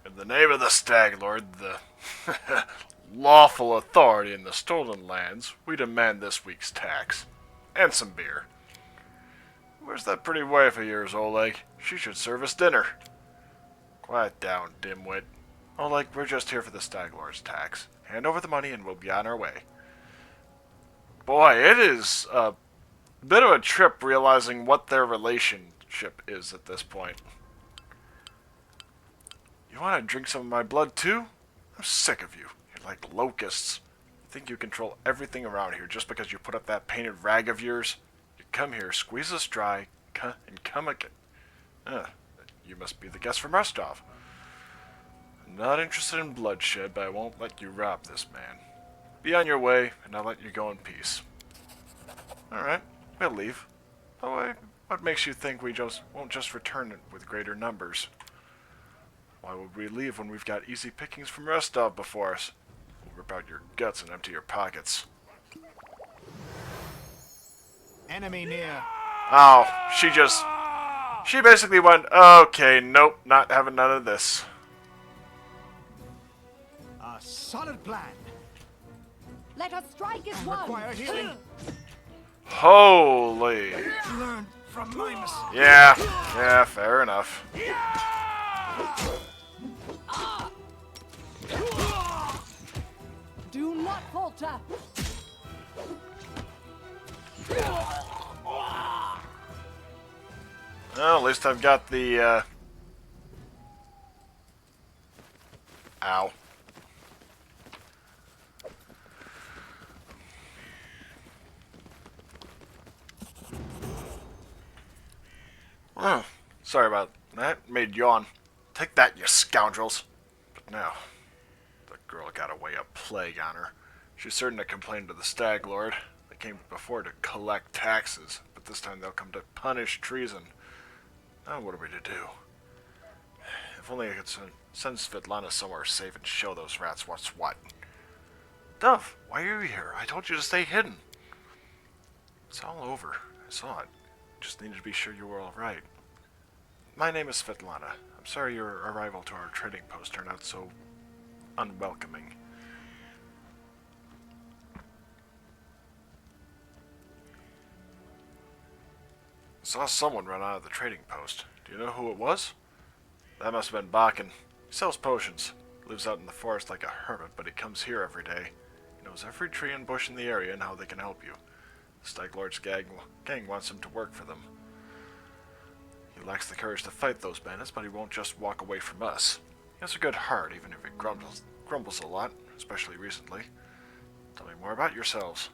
In the name of the Stag Lord, the lawful authority in the stolen lands, we demand this week's tax. And some beer. Where's that pretty wife of yours, Oleg? She should serve us dinner. Quiet down, dimwit. Oleg, we're just here for the Stag Lord's tax. Hand over the money and we'll be on our way. Boy, it is a bit of a trip realizing what their relationship is at this point. You want to drink some of my blood too? I'm sick of you. You're like locusts. You think you control everything around here just because you put up that painted rag of yours? You come here, squeeze us dry, and come again. You must be the guest from Rostov. I'm not interested in bloodshed, but I won't let you rob this man. Be on your way, and I'll let you go in peace. Alright, we'll leave. Oh, what makes you think we won't just return it with greater numbers? Why would we leave when we've got easy pickings from Rostov before us? We'll rip out your guts and empty your pockets. Enemy near. Oh, she basically went, okay, nope, not having none of this. A solid plan. Let us strike as one. Require healing. Holy. Learn from my mistake. Yeah, fair enough. Do not falter. Well, at least I've got the, Ow. Oh, sorry about that. Made yawn. Take that, you scoundrels. But now, the girl got a way of plague on her. She's certain to complain to the Stag Lord. They came before to collect taxes, but this time they'll come to punish treason. Now what are we to do? If only I could send Svetlana somewhere safe and show those rats what's what. Dove, why are you here? I told you to stay hidden. It's all over. I saw it. Just needed to be sure you were alright. My name is Svetlana. I'm sorry your arrival to our trading post turned out so unwelcoming. I saw someone run out of the trading post. Do you know who it was? That must have been Bakken. He sells potions. Lives out in the forest like a hermit, but he comes here every day. He knows every tree and bush in the area and how they can help you. The Stag Lord's gang wants him to work for them. He lacks the courage to fight those bandits, but he won't just walk away from us. It's a good heart, even if it grumbles a lot, especially recently. Tell me more about yourselves.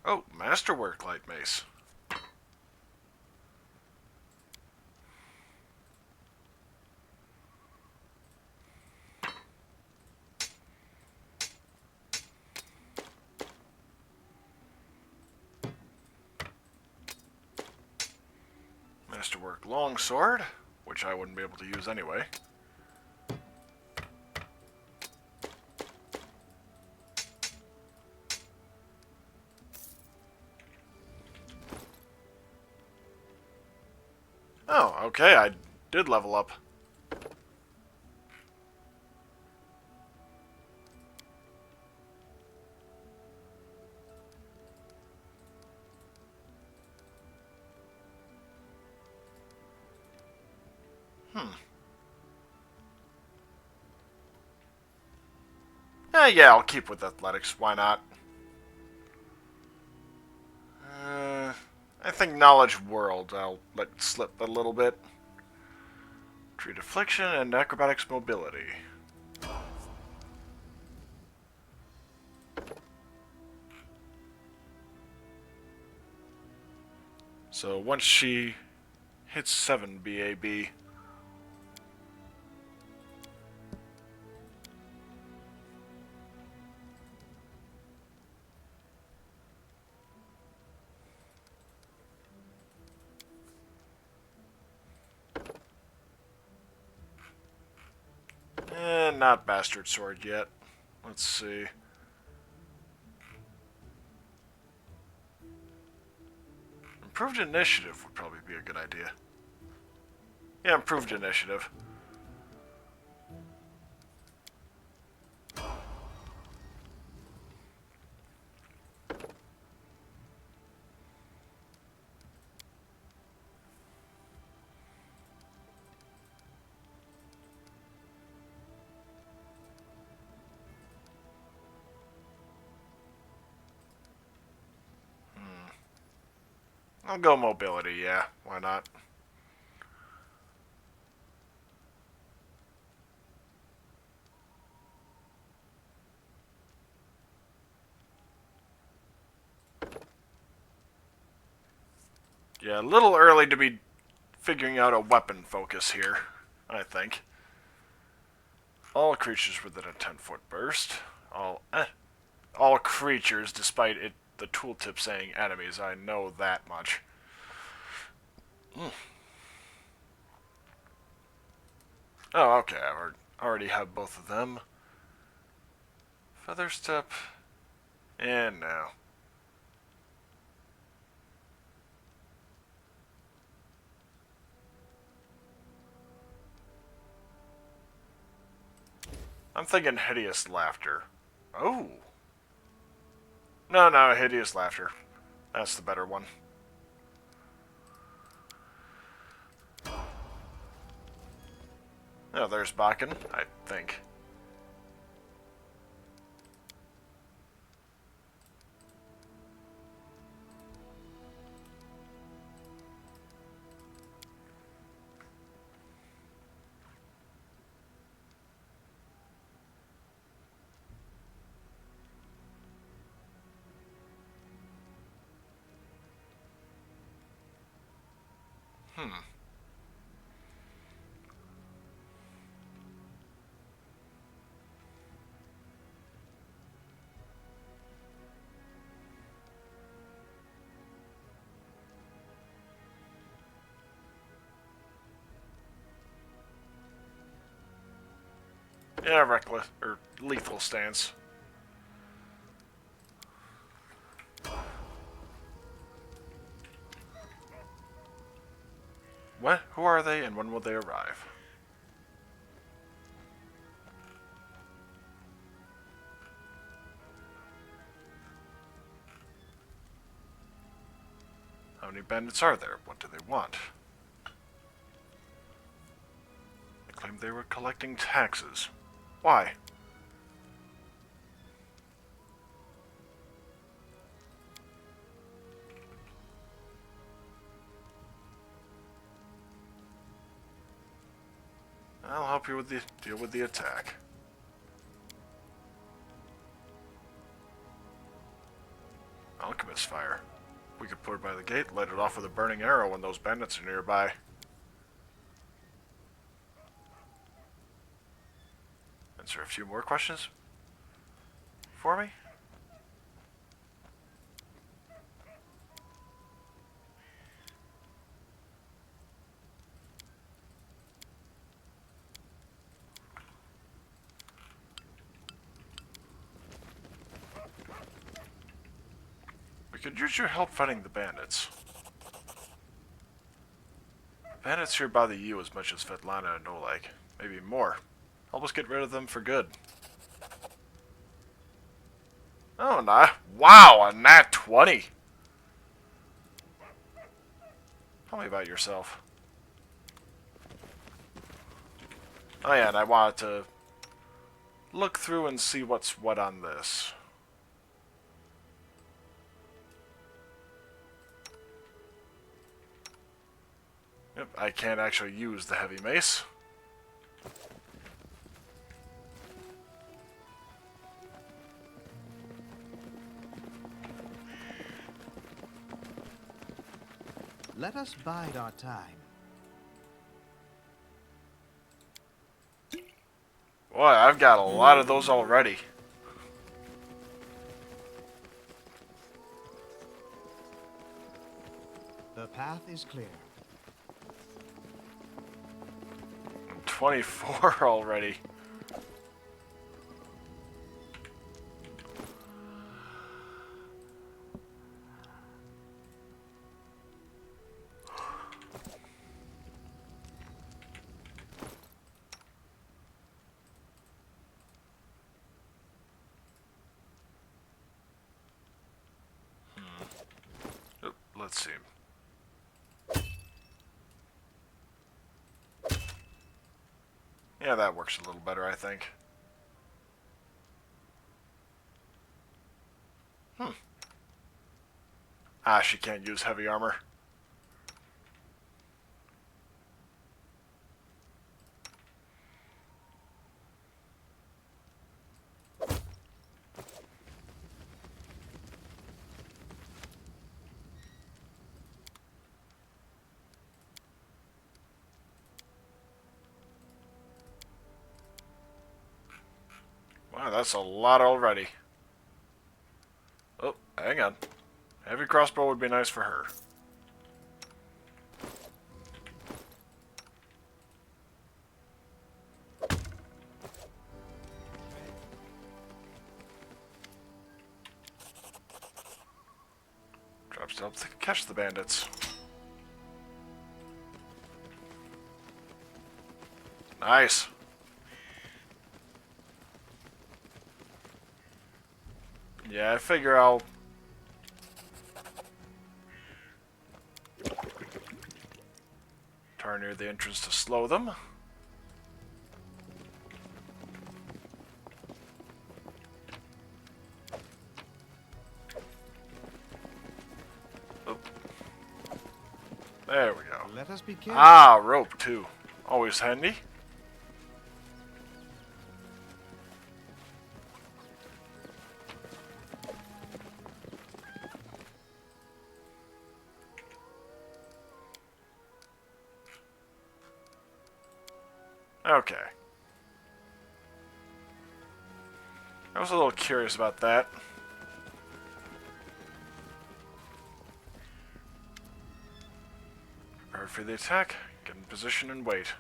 Oh, Masterwork Light Mace. Masterwork Longsword, which I wouldn't be able to use anyway. Oh, okay, I did level up. Yeah, I'll keep with athletics. Why not? I think Knowledge World I'll let slip a little bit. Treat Affliction and Acrobatics Mobility. So once she hits 7 BAB, not Bastard Sword yet. Let's see. Improved Initiative would probably be a good idea. Yeah, Improved Initiative. I'll go Mobility, yeah. Why not? Yeah, a little early to be figuring out a weapon focus here, I think. All creatures within a 10-foot burst. All creatures, despite the tooltip saying enemies. I know that much. Oh, okay. I already have both of them. Featherstep. And now. I'm thinking Hideous Laughter. Oh. No, Hideous Laughter. That's the better one. Oh, there's Bakken, I think. Yeah, reckless or lethal stance. What? Who are they, and when will they arrive? How many bandits are there? What do they want? They claimed they were collecting taxes. Why? I'll help you with the deal with the attack. Alchemist fire. We could put it by the gate, light it off with a burning arrow when those bandits are nearby. Answer a few more questions for me? We could use your help fighting the bandits. Bandits here bother you as much as Svetlana and Oleg. Maybe more. Help us get rid of them for good. Oh, nah. Wow, a nat 20. Tell me about yourself. Oh yeah, and I wanted to look through and see what's what on this. Yep, I can't actually use the heavy mace. Let us bide our time. Boy, I've got a lot of those already. The path is clear. 24 already. Let's see. Yeah, that works a little better, I think. Ah, she can't use heavy armor. Wow, that's a lot already. Oh, hang on. Heavy crossbow would be nice for her. Drops to help catch the bandits. Nice. Yeah, I figure I'll turn near the entrance to slow them. Oh. There we go. Let us be careful. Ah, rope too. Always handy. Okay. I was a little curious about that. Prepare for the attack. Get in position and wait.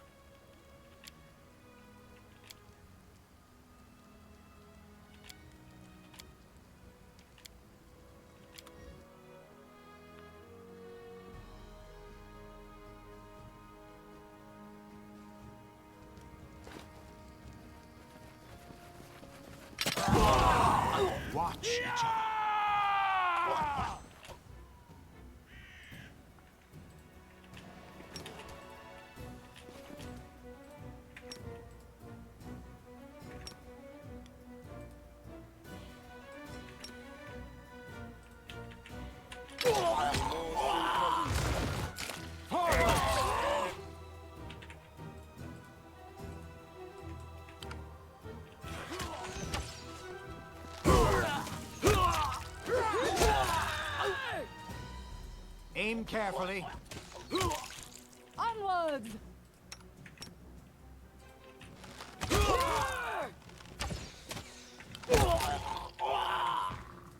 Watch each other. Aim carefully. Onwards!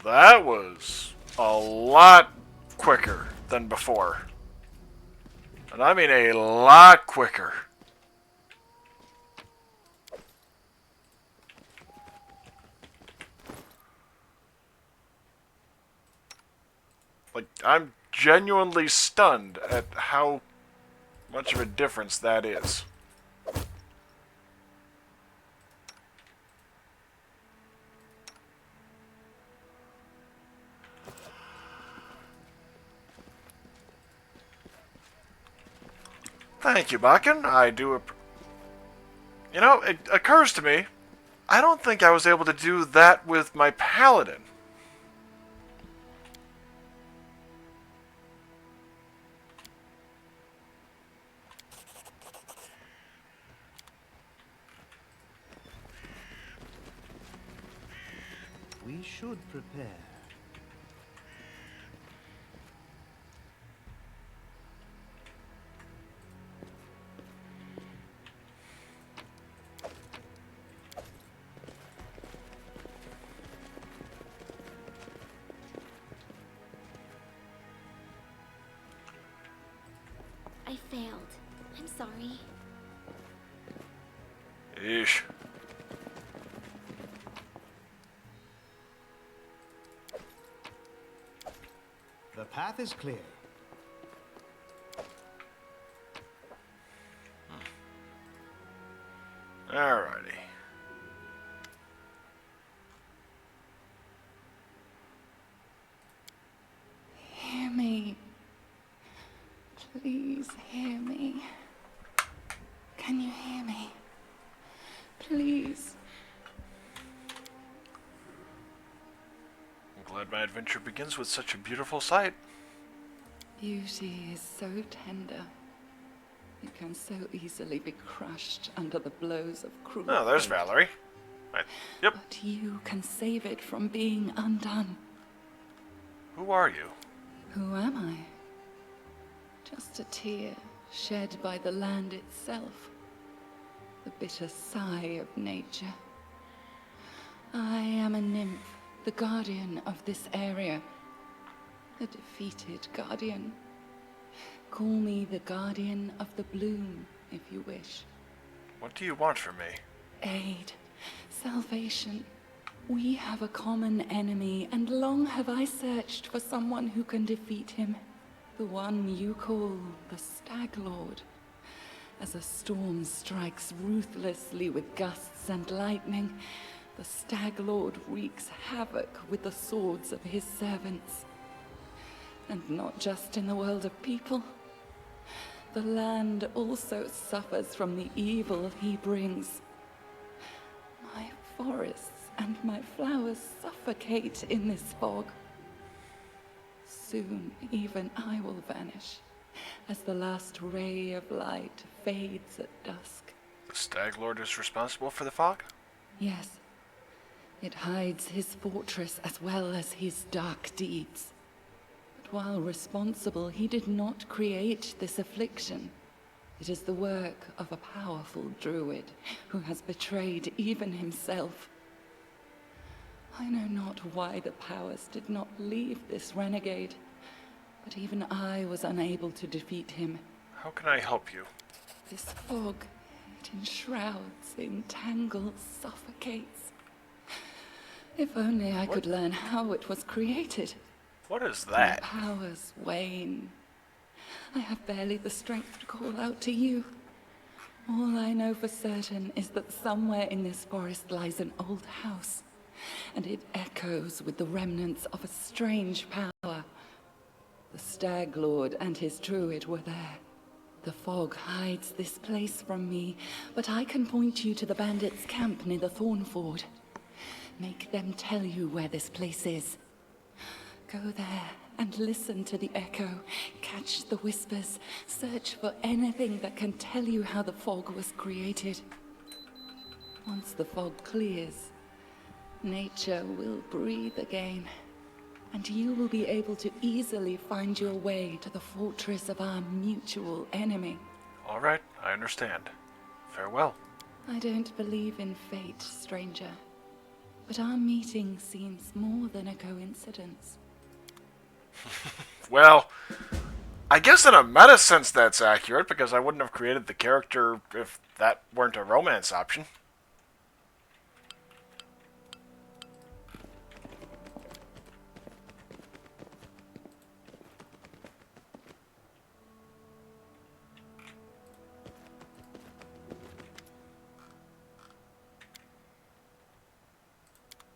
That was a lot quicker than before. And I mean a lot quicker. Like, I'm genuinely stunned at how much of a difference that is. Thank you, Bakken. I do. You know, it occurs to me, I don't think I was able to do that with my paladin. We should prepare. I failed. I'm sorry. Eesh. The path is clear. Alrighty. Hear me. Please hear me. Can you hear me? Please. I'm glad my adventure begins with such a beautiful sight. Beauty is so tender. It can so easily be crushed under the blows of cruel Oh, there's fate. Valerie. Yep. But you can save it from being undone. Who are you? Who am I? Just a tear shed by the land itself. The bitter sigh of nature. I am a nymph, the guardian of this area. A defeated guardian. Call me the guardian of the bloom, if you wish. What do you want from me? Aid. Salvation. We have a common enemy, and long have I searched for someone who can defeat him. The one you call the Stag Lord. As a storm strikes ruthlessly with gusts and lightning, the Stag Lord wreaks havoc with the swords of his servants. And not just in the world of people. The land also suffers from the evil he brings. My forests and my flowers suffocate in this fog. Soon, even I will vanish, as the last ray of light fades at dusk. The Stag Lord is responsible for the fog? Yes. It hides his fortress as well as his dark deeds. But while responsible, he did not create this affliction. It is the work of a powerful druid who has betrayed even himself. I know not why the powers did not leave this renegade, but even I was unable to defeat him. How can I help you? This fog, it enshrouds, entangles, suffocates. If only I could learn how it was created. What is that? My powers wane. I have barely the strength to call out to you. All I know for certain is that somewhere in this forest lies an old house, and it echoes with the remnants of a strange power. The Stag Lord and his druid were there. The fog hides this place from me, but I can point you to the bandits' camp near the Thorn Ford. Make them tell you where this place is. Go there and listen to the echo, catch the whispers, search for anything that can tell you how the fog was created. Once the fog clears, nature will breathe again. and you will be able to easily find your way to the fortress of our mutual enemy. All right, I understand. Farewell. I don't believe in fate, stranger, but our meeting seems more than a coincidence. Well, I guess in a meta sense that's accurate, because I wouldn't have created the character if that weren't a romance option.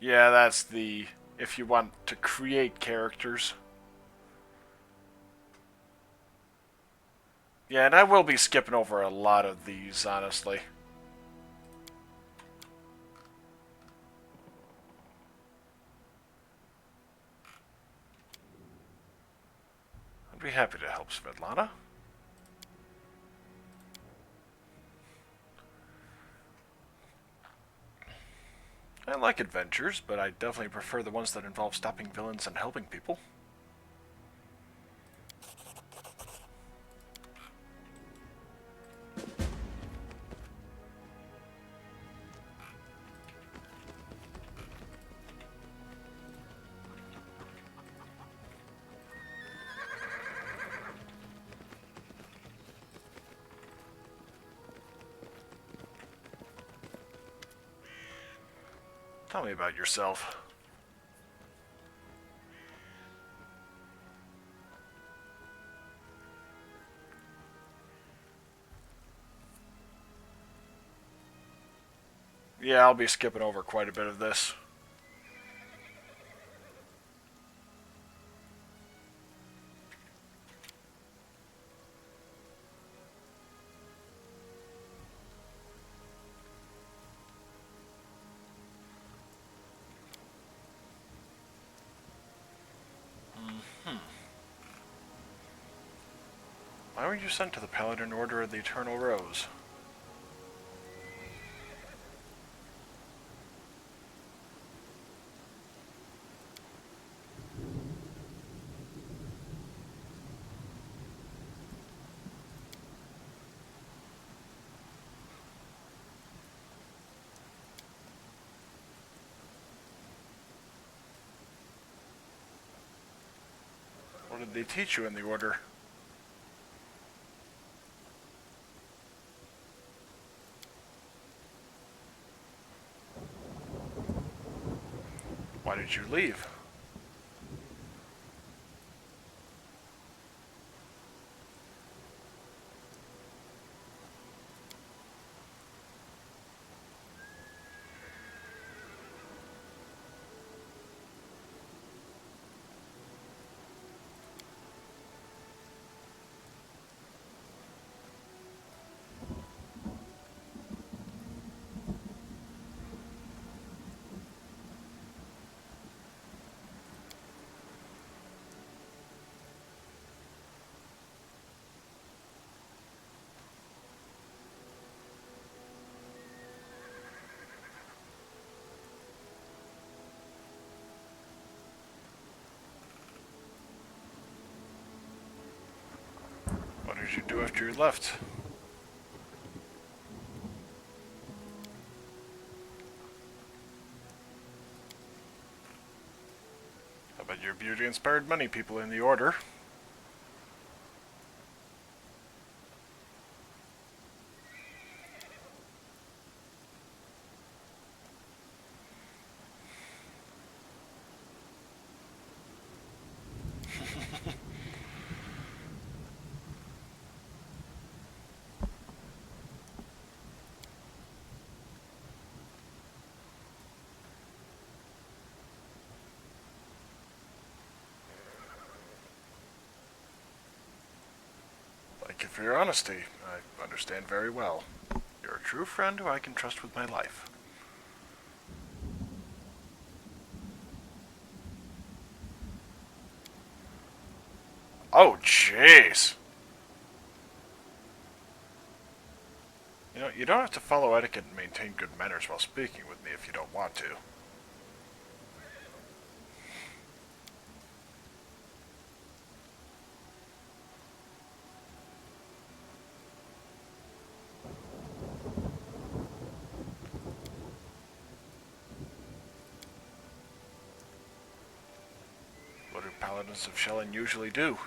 Yeah, that's the... if you want to create characters. Yeah, and I will be skipping over a lot of these, honestly. I'd be happy to help Svetlana. I like adventures, but I definitely prefer the ones that involve stopping villains and helping people. Tell me about yourself. Yeah, I'll be skipping over quite a bit of this. Why were you sent to the Paladin Order of the Eternal Rose? What did they teach you in the Order? Why did you leave? What did you do after you left? I bet your beauty inspired many people in the Order. Thank you for your honesty. I understand very well. You're a true friend who I can trust with my life. Oh, jeez. You know, you don't have to follow etiquette and maintain good manners while speaking with me if you don't want to. Paladins of Shellen usually do.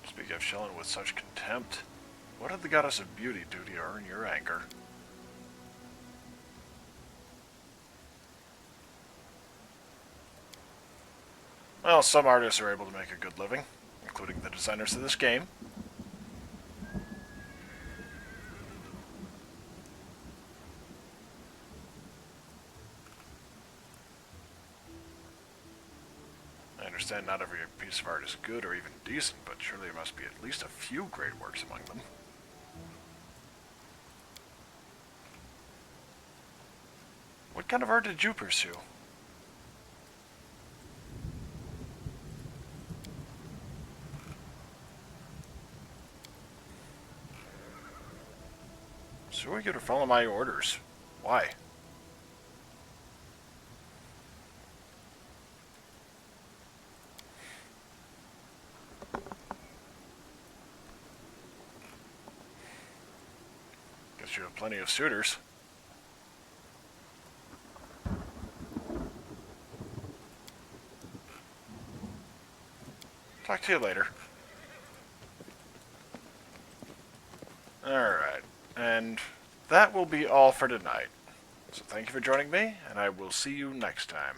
Speaking of Shellen with such contempt, what did the Goddess of Beauty do to earn your anger? Well, some artists are able to make a good living, including the designers of this game. I understand not every piece of art is good or even decent, but surely there must be at least a few great works among them. What kind of art did you pursue? So are you to follow my orders? Why? Guess you have plenty of suitors. Talk to you later. Alright, and that will be all for tonight. So thank you for joining me, and I will see you next time.